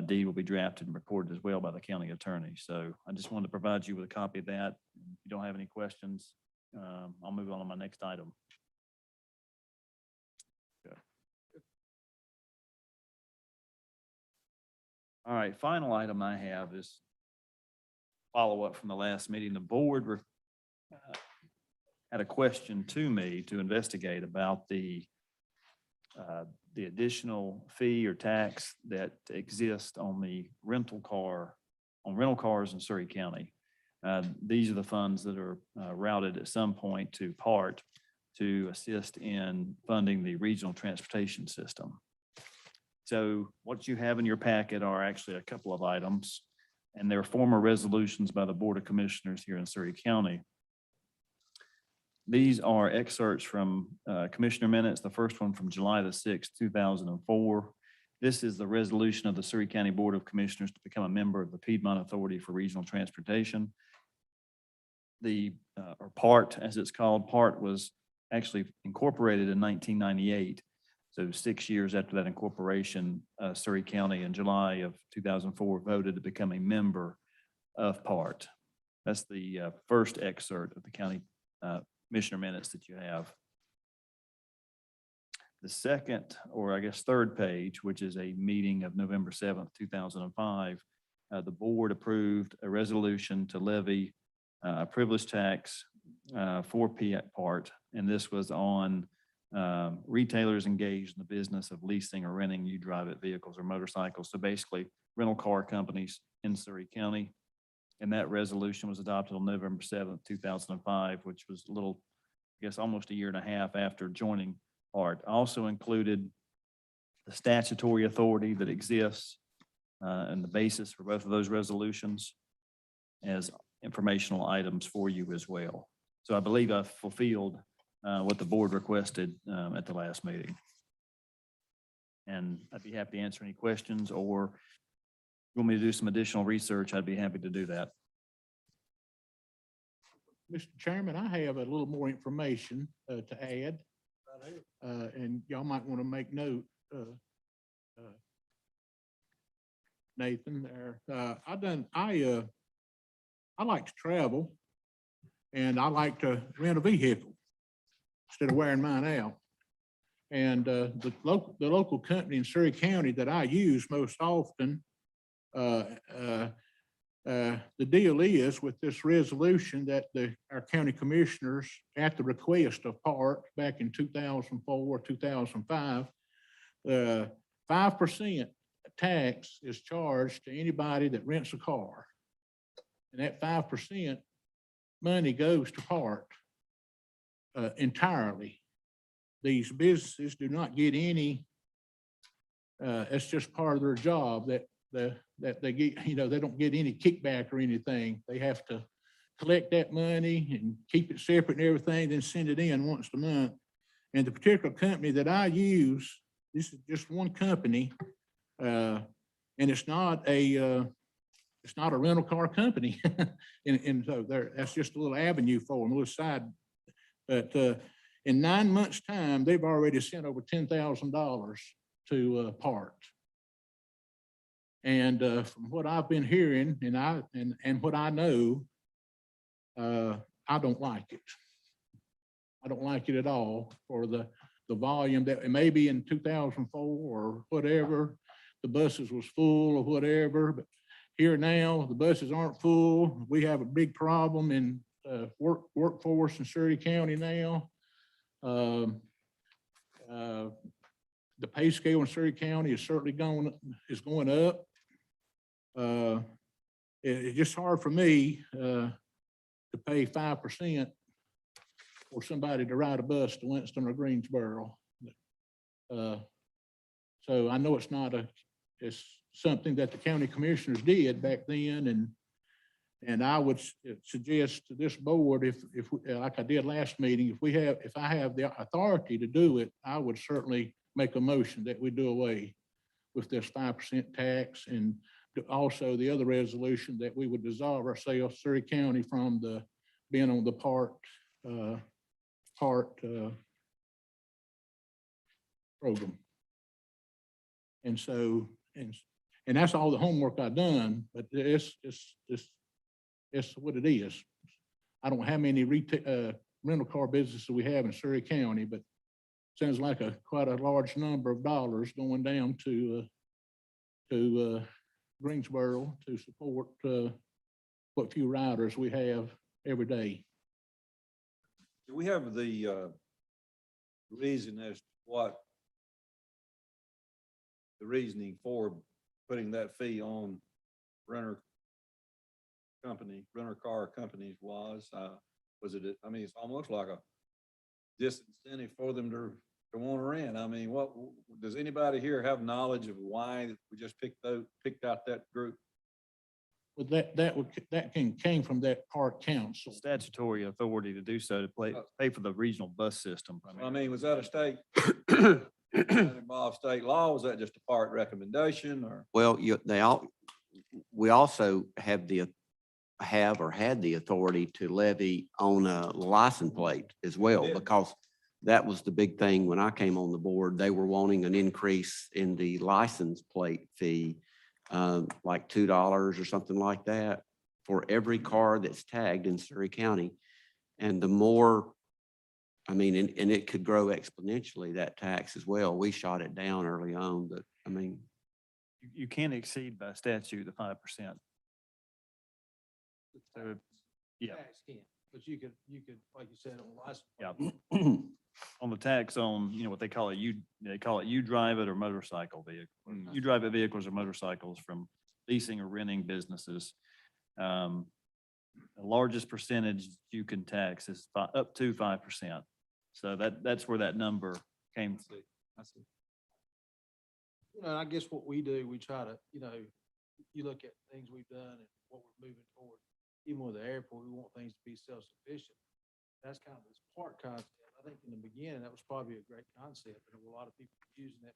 deed will be drafted and recorded as well by the county attorney. So I just wanted to provide you with a copy of that. If you don't have any questions, I'll move on to my next item. Okay. All right, final item I have is follow-up from the last meeting. The board had a question to me to investigate about the additional fee or tax that exists on the rental cars in Surry County. These are the funds that are routed at some point to PART to assist in funding the regional transportation system. So what you have in your packet are actually a couple of items, and they're former resolutions by the Board of Commissioners here in Surry County. These are excerpts from Commissioner minutes, the first one from July the 6th, 2004. This is the resolution of the Surry County Board of Commissioners to become a member of the Piedmont Authority for Regional Transportation. Or PART, as it's called, PART was actually incorporated in 1998. So 6 years after that incorporation, Surry County in July of 2004 voted to become a member of PART. That's the first excerpt of the county commissioner minutes that you have. The second, or I guess third page, which is a meeting of November 7th, 2005, the board approved a resolution to levy a privilege tax for PART, and this was on retailers engaged in the business of leasing or renting you drive it vehicles or motorcycles. So basically rental car companies in Surry County. And that resolution was adopted on November 7th, 2005, which was a little, I guess, almost a year and a half after joining PART. Also included the statutory authority that exists and the basis for both of those resolutions as informational items for you as well. So I believe I've fulfilled what the board requested at the last meeting. And I'd be happy to answer any questions, or you want me to do some additional research, I'd be happy to do that. Mr. Chairman, I have a little more information to add. And y'all might want to make note, Nathan, there. I like to travel, and I like to rent a vehicle instead of wearing mine out. And the local company in Surry County that I use most often, the deal is with this resolution that our county commissioners, at the request of PART back in 2004, 2005, 5% tax is charged to anybody that rents a car. And that 5% money goes to PART entirely. These businesses do not get any, it's just part of their job that they get, they don't get any kickback or anything. They have to collect that money and keep it separate and everything, then send it in once a month. And the particular company that I use, this is just one company, and it's not a rental car company. and so that's just a little avenue for them, a little side. But in 9 months' time, they've already sent over $10,000 to PART. And from what I've been hearing and what I know, I don't like it. I don't like it at all for the volume that maybe in 2004 or whatever, the buses was full or whatever, but here now, the buses aren't full. We have a big problem in workforce in Surry County now. The pay scale in Surry County is certainly going up. It's just hard for me to pay 5% for somebody to ride a bus to Winston or Greensboro. So I know it's something that the county commissioners did back then, and I would suggest to this board, if like I did last meeting, if I have the authority to do it, I would certainly make a motion that we do away with this 5% tax, and also the other resolution that we would dissolve ourselves, Surry County, from being on the part program. And so, and that's all the homework I've done, but it's what it is. I don't know how many rental car businesses we have in Surry County, but sounds like quite a large number of dollars going down to Greensboro to support what few riders we have every day. Do we have the reason as to what the reasoning for putting that fee on rental car companies was? Was it, I mean, it's almost like a disincentive for them to want to rent. I mean, what, does anybody here have knowledge of why we just picked out that group? Well, that came from that park council. Statutory authority to do so, to pay for the regional bus system. I mean, was that a state, involved state law? Was that just a part recommendation, or? Well, we also had the authority to levy on a license plate as well, because that was the big thing when I came on the board. They were wanting an increase in the license plate fee, like $2 or something like that for every car that's tagged in Surry County. And the more, I mean, and it could grow exponentially, that tax as well. We shot it down early on, but I mean. You can't exceed by statute the 5%. So, yeah. Tax can, but you could, like you said, on license. Yeah. On the tax on, what they call it, you drive it or motorcycle vehicle. You drive it vehicles or motorcycles from leasing or renting businesses. The largest percentage you can tax is up to 5%. So that's where that number came from. I guess what we do, we try to, you look at things we've done and what we're moving toward. Even with the airport, we want things to be self-sufficient. That's kind of this park concept. I think in the beginning, that was probably a great concept, and there were a lot of people using it.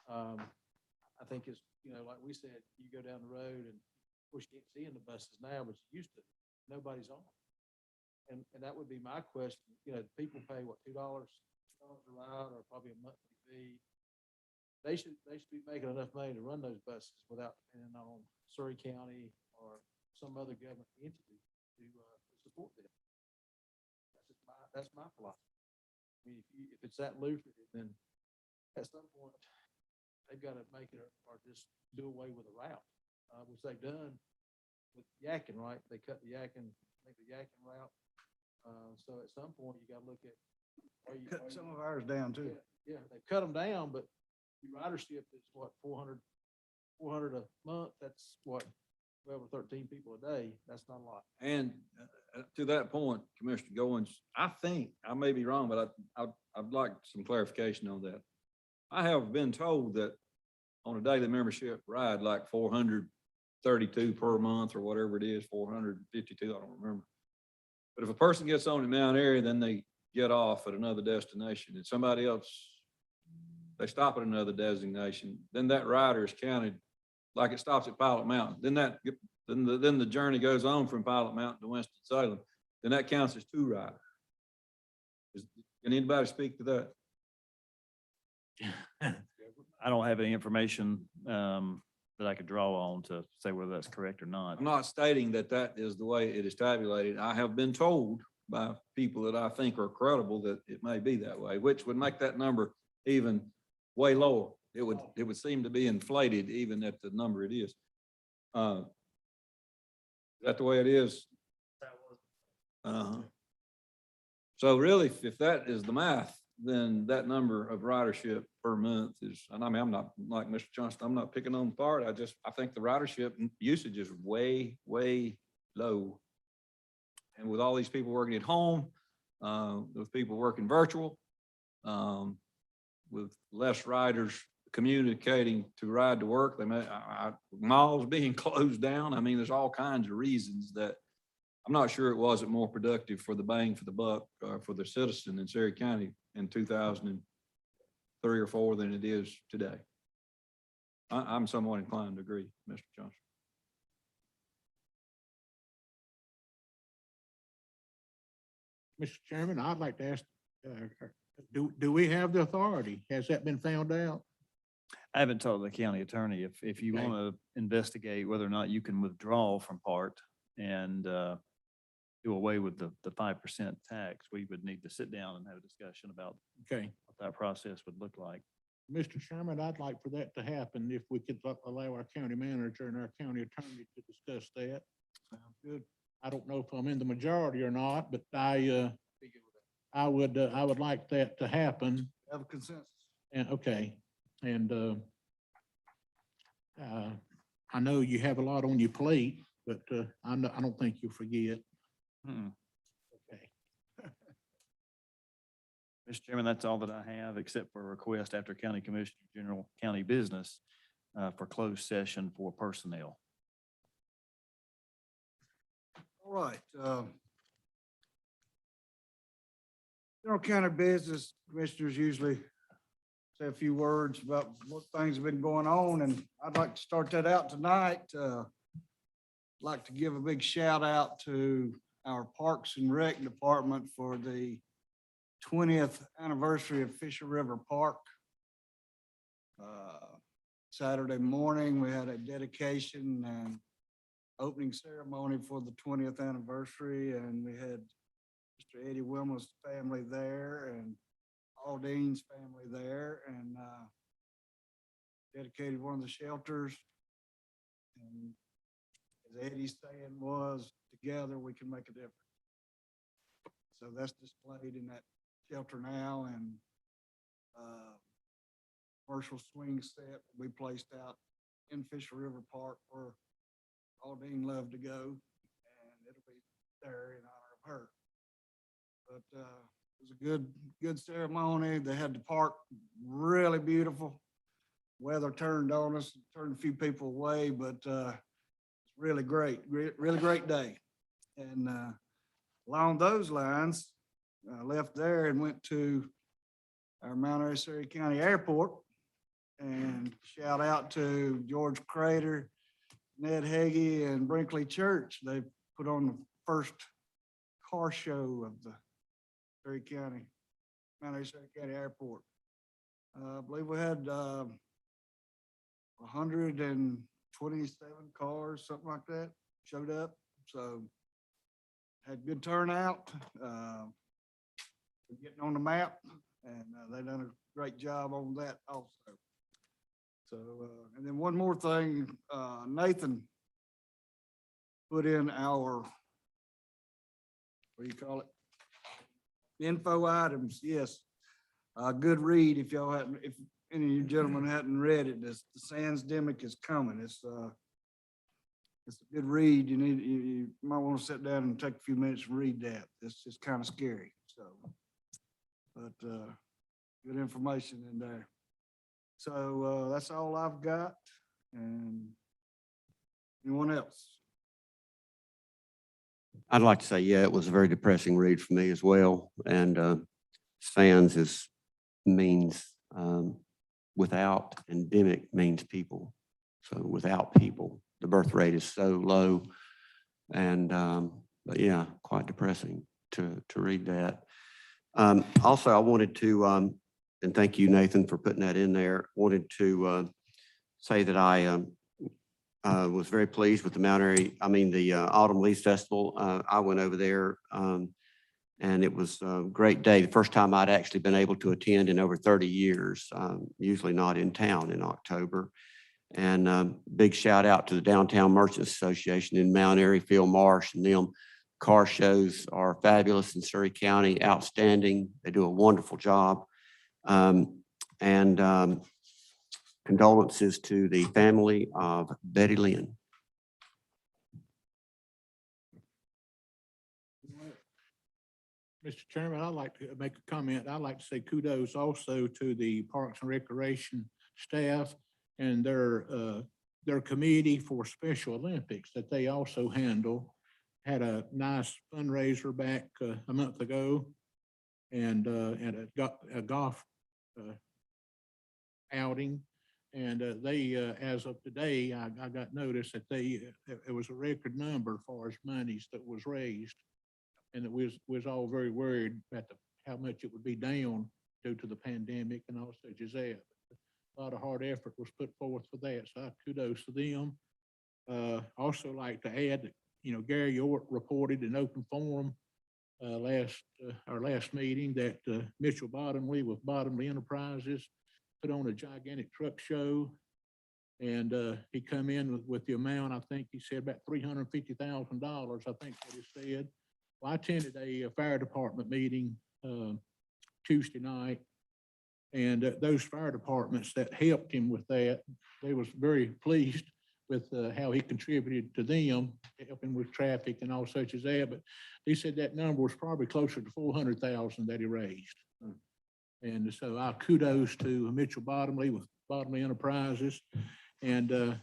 I think it's, like we said, you go down the road and of course you can't see in the buses now, but you used to, nobody's on. And that would be my question. People pay what, $2 a ride, or probably a monthly fee. They should be making enough money to run those buses without depending on Surry County or some other government entity to support them. That's my philosophy. I mean, if it's that lucrative, then at some point they've got to make it or just do away with a route, which they've done with Yakin, right? They cut the Yakin, make the Yakin route. So at some point you got to look at. Cut some of ours down too. Yeah, they cut them down, but ridership is what, 400 a month. That's what, 12 or 13 people a day. That's not a lot. And to that point, Commissioner Goins, I think, I may be wrong, but I'd like some clarification on that. I have been told that on a daily membership ride, like 432 per month or whatever it is, 452, I don't remember. But if a person gets on in Mount Airy, then they get off at another destination, and somebody else, they stop at another designation, then that rider is counted like it stops at Pilot Mountain. Then the journey goes on from Pilot Mountain to Winston-Salem. Then that counts as 2 riders. Can anybody speak to that? I don't have any information that I could draw on to say whether that's correct or not. I'm not stating that that is the way it is tabulated. I have been told by people that I think are credible that it may be that way, which would make that number even way lower. It would seem to be inflated even at the number it is. Is that the way it is? So really, if that is the math, then that number of ridership per month is, and I mean, I'm not like Mr. Johnston, I'm not picking on part. I think the ridership usage is way, way low. And with all these people working at home, with people working virtual, with less riders communicating to ride to work, they may, malls being closed down. I mean, there's all kinds of reasons that I'm not sure it wasn't more productive for the bang for the buck for the citizen in Surry County in 2003 or 4 than it is today. I'm somewhat inclined to agree, Mr. Johnson. Mr. Chairman, I'd like to ask, do we have the authority? Has that been found out? I haven't told the county attorney if you Okay. want to investigate whether or not you can withdraw from part and do away with the 5% tax, we would need to sit down and have a discussion about Okay. what that process would look like. Mr. Chairman, I'd like for that to happen if we could allow our county manager and our county attorney to discuss that. Sounds good. I don't know if I'm in the majority or not, but I would like that to happen. Have a consensus. And, okay, and I know you have a lot on your plate, but I don't think you'll forget. Mm-mm. Okay. Mr. Chairman, that's all that I have, except for a request after County Commissioner General County Business for closed session for personnel. All right. General County Business Commissioners usually say a few words about what things have been going on, and I'd like to start that out tonight. I'd like to give a big shout out to our Parks and Rec Department for the 20th anniversary of Fisher River Park. Saturday morning, we had a dedication and opening ceremony for the 20th anniversary, and we had Mr. Eddie Wilmer's family there and Aldine's family there, and dedicated one of the shelters. And as Eddie's saying was, together we can make a difference. So that's displayed in that shelter now, and commercial swing set will be placed out in Fisher River Park where Aldine loved to go, and it'll be there in honor of her. But it was a good ceremony. They had the park really beautiful. Weather turned on us, turned a few people away, but it's really great, really great day. And along those lines, I left there and went to our Mount Airy Surry County Airport, and shout out to George Crater, Ned Hagee, and Brinkley Church. They put on the first car show of the Surry County, Mount Airy Surry County Airport. I believe we had 127 cars, something like that, showed up. So had good turnout, getting on the map, and they done a great job on that also. So, and then one more thing, Nathan put in our, what do you call it? Info items, yes. Good read if y'all hadn't, if any of you gentlemen hadn't read it, this, the Sandsdemic is coming. It's a good read. You might want to sit down and take a few minutes and read that. It's just kind of scary, so. But good information in there. So that's all I've got. And anyone else? I'd like to say, yeah, it was a very depressing read for me as well. And SANS means without, and demic means people. So without people, the birth rate is so low. And but yeah, quite depressing to read that. Also, I wanted to, and thank you, Nathan, for putting that in there. Wanted to say that I was very pleased with the the Autumn Leaves Festival. I went over there and it was a great day. The first time I'd actually been able to attend in over 30 years, usually not in town in October. And big shout out to the Downtown Merchants Association in Mount Airy, Phil Marsh, and them. Car shows are fabulous in Surry County, outstanding. They do a wonderful job. Condolences to the family of Betty Lynn. Mr. Chairman, I'd like to make a comment. I'd like to say kudos also to the Parks and Recreation staff and their committee for Special Olympics that they also handle. Had a nice fundraiser back a month ago and a golf outing. And they, as of today, I got notice that it was a record number as far as monies that was raised. And it was all very worried about how much it would be down due to the pandemic and all such as that. A lot of hard effort was put forth for that, so kudos to them. Also like to add that, Gary York reported in open forum our last meeting that Mitchell Bottomley with Bottomley Enterprises put on a gigantic truck show. And he come in with the amount, I think he said about $350,000, I think what he said. Well, I attended a fire department meeting Tuesday night, and those fire departments that helped him with that, they was very pleased with how he contributed to them, helping with traffic and all such as that. But he said that number was probably closer to 400,000 that he raised. And so our kudos to Mitchell Bottomley with Bottomley Enterprises. And I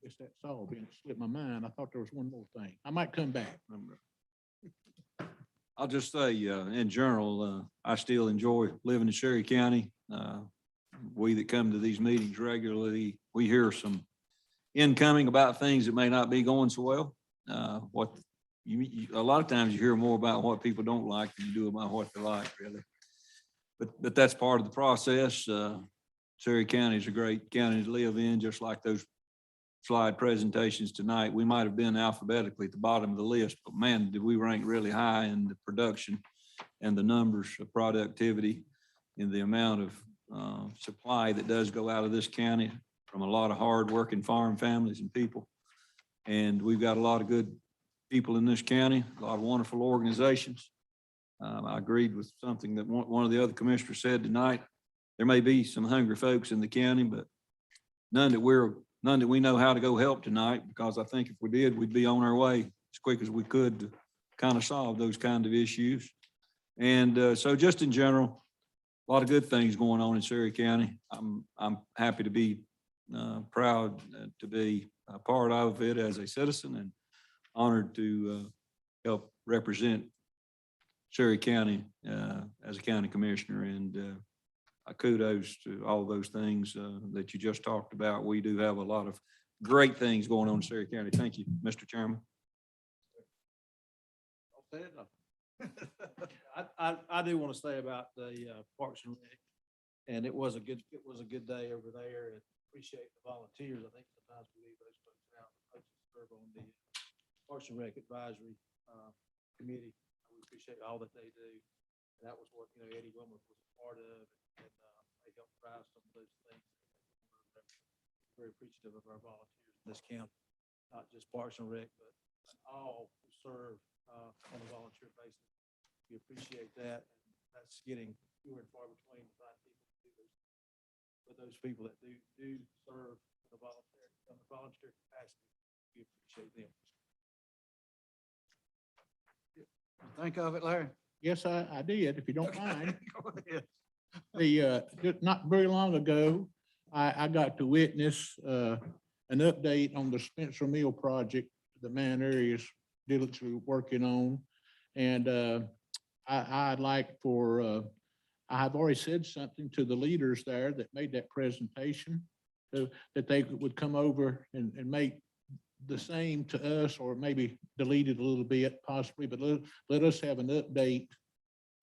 guess that's all, being it slipped my mind. I thought there was one more thing. I might come back. I'll just say, in general, I still enjoy living in Surry County. We that come to these meetings regularly, we hear some incoming about things that may not be going so well. A lot of times you hear more about what people don't like than you do about what they like, really. But that's part of the process. Surry County is a great county to live in, just like those slide presentations tonight. We might have been alphabetically at the bottom of the list, but man, did we rank really high in the production and the numbers of productivity and the amount of supply that does go out of this county from a lot of hardworking farm families and people. And we've got a lot of good people in this county, a lot of wonderful organizations. I agreed with something that one of the other commissioners said tonight. There may be some hungry folks in the county, but none that we know how to go help tonight, because I think if we did, we'd be on our way as quick as we could to kind of solve those kind of issues. And so just in general, a lot of good things going on in Surry County. I'm happy to be proud to be a part of it as a citizen, and honored to help represent Surry County as a county commissioner. And kudos to all those things that you just talked about. We do have a lot of great things going on in Surry County. Thank you, Mr. Chairman. I do want to say about the Parks and Rec, and it was a good day over there, and appreciate the volunteers. I think sometimes we leave those folks out. Folks that serve on the Parks and Rec Advisory Committee. We appreciate all that they do. And that was what, Eddie Wilmer was a part of, and they helped drive some of those things. Very appreciative of our volunteers in this county, not just Parks and Rec, but all who serve on a volunteer basis. We appreciate that. And that's getting fewer and far between to find people to do those. But those people that do serve in the volunteer capacity, we appreciate them. Think of it, Larry. Yes, I did, if you don't mind. Go ahead. Not very long ago, I got to witness an update on the Spencer Mill project that Mount Airy is diligently working on. And I'd like for, I have already said something to the leaders there that made that presentation, that they would come over and make the same to us, or maybe delete it a little bit possibly, but let us have an update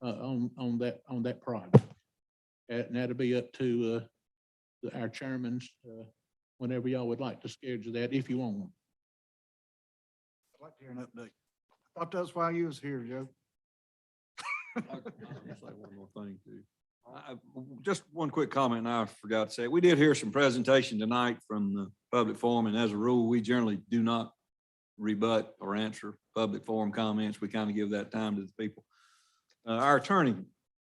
on that project. And that'll be up to our chairmans whenever y'all would like to schedule that, if you want one. I'd like to hear an update. I thought that's why you was here, Joe. I'll say one more thing too. Just one quick comment, and I forgot to say, we did hear some presentation tonight from the public forum, and as a rule, we generally do not rebut or answer public forum comments. We kind of give that time to the people. Our attorney,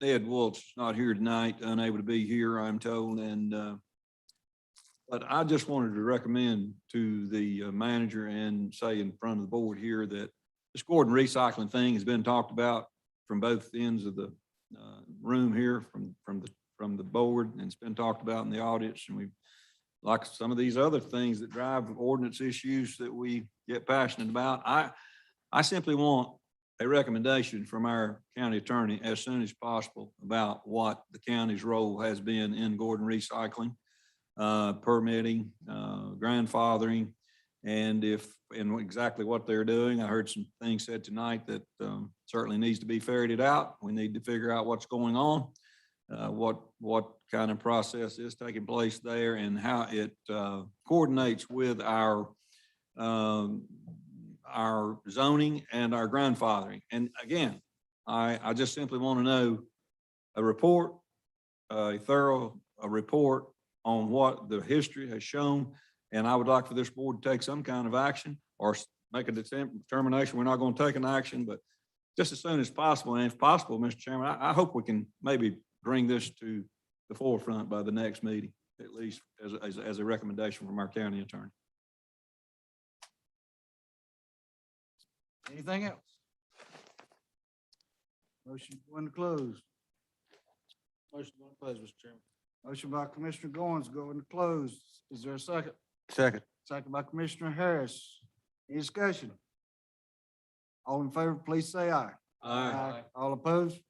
Ed Woltz, is not here tonight, unable to be here, I'm told, and but I just wanted to recommend to the manager and say in front of the board here that this Gordon recycling thing has been talked about from both ends of the room here, from the board, and it's been talked about in the audits, and we, like some of these other things that drive ordinance issues that we get passionate about. I simply want a recommendation from our county attorney as soon as possible about what the county's role has been in Gordon recycling, permitting, grandfathering, and exactly what they're doing. I heard some things said tonight that certainly needs to be ferreted out. We need to figure out what's going on, what kind of process is taking place there, and how it coordinates with our zoning and our grandfathering. And again, I just simply want to know a thorough report on what the history has shown. And I would like for this board to take some kind of action or make a determination. We're not going to take an action, but just as soon as possible. And if possible, Mr. Chairman, I hope we can maybe bring this to the forefront by the next meeting, at least as a recommendation from our county attorney. Anything else? Motion going to close. Motion to close, Mr. Chairman. Motion by Commissioner Goins going to close. Is there a second? Second. Second by Commissioner Harris. Any discussion? All in favor, please say aye. Aye. All opposed?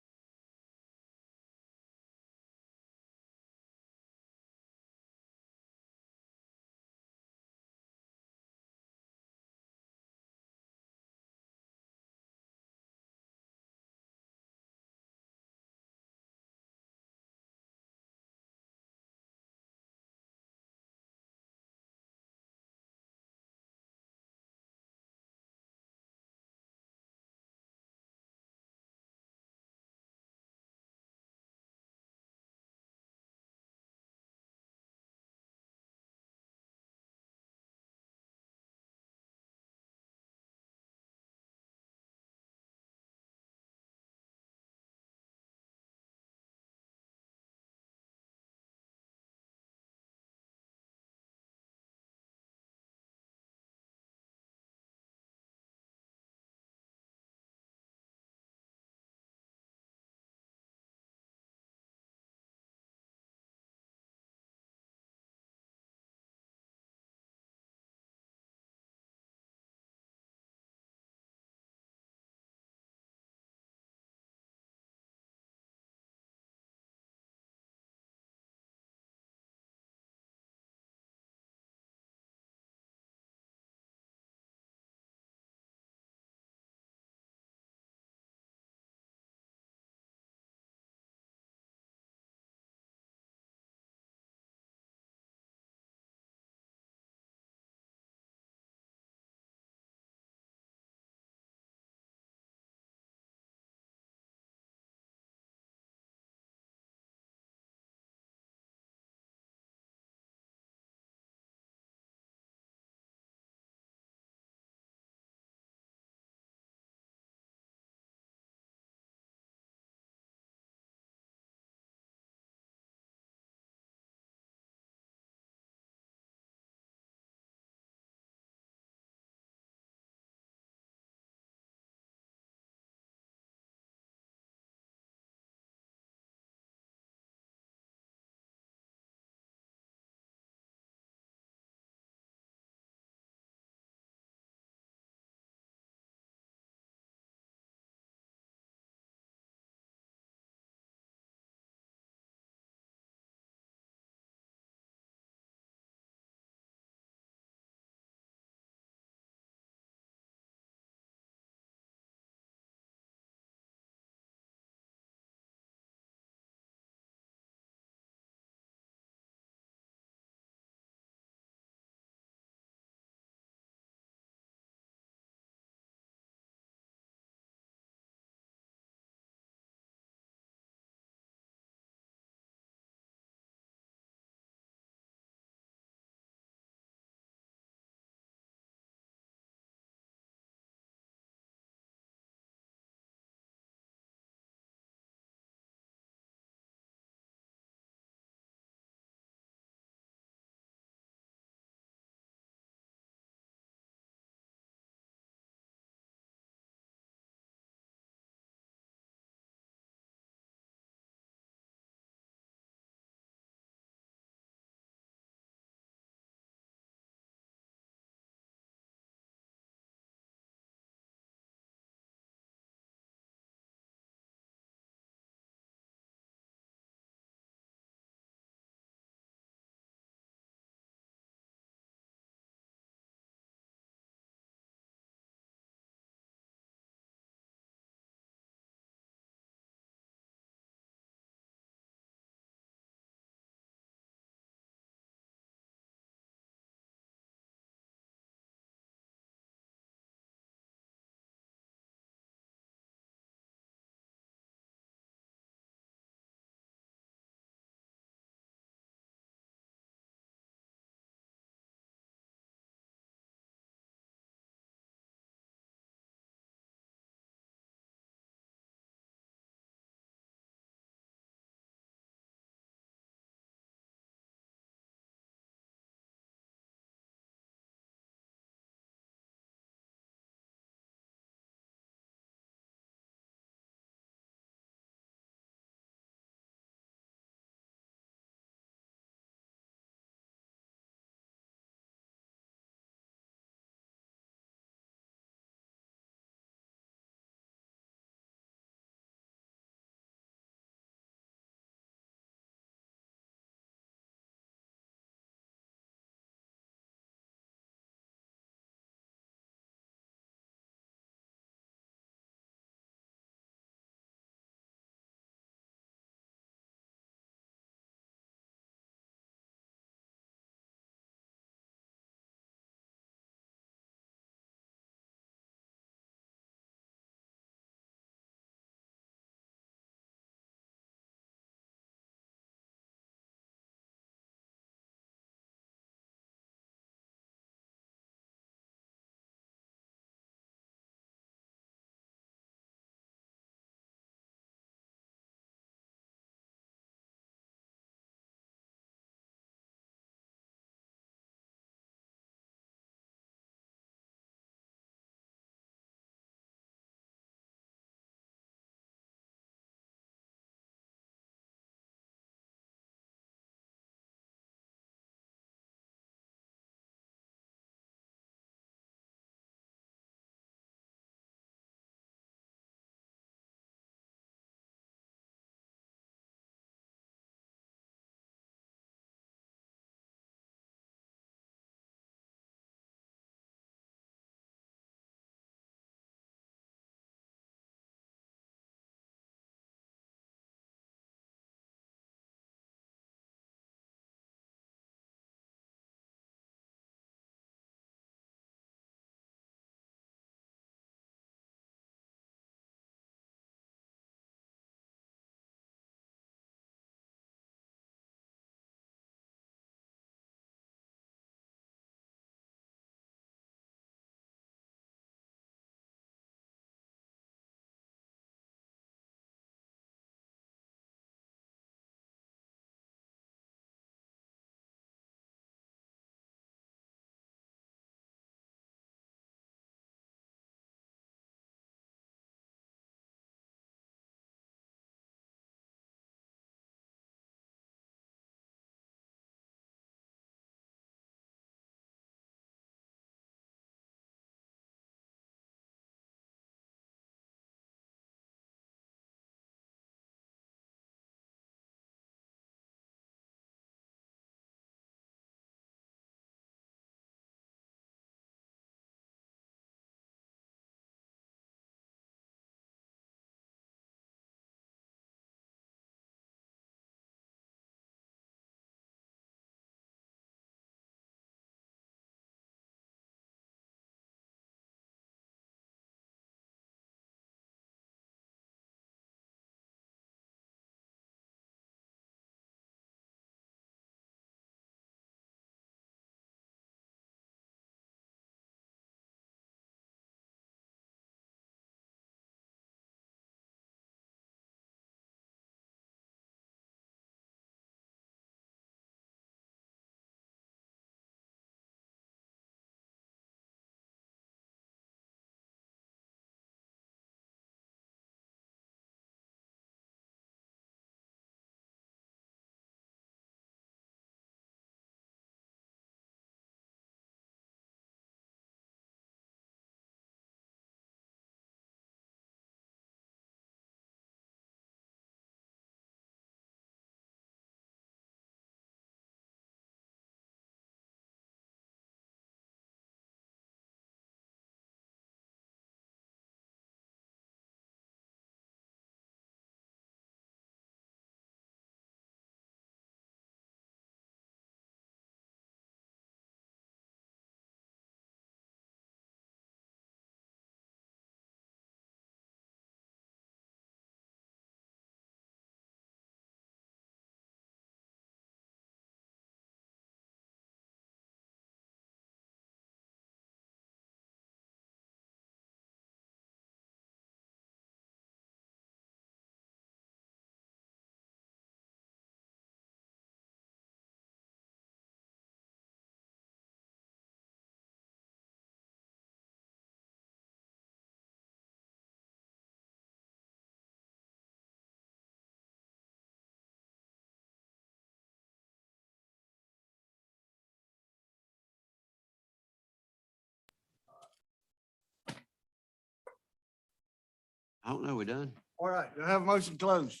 I don't know, we done? All right, do I have a motion closed?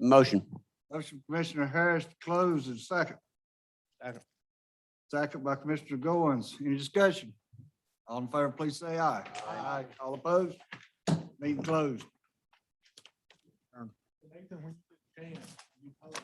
Motion. Motion Commissioner Harris to close and second. Second by Commissioner Goins. Any discussion? All in favor, please say aye. Aye. All opposed? Meeting closed. Nathan, when you can, you post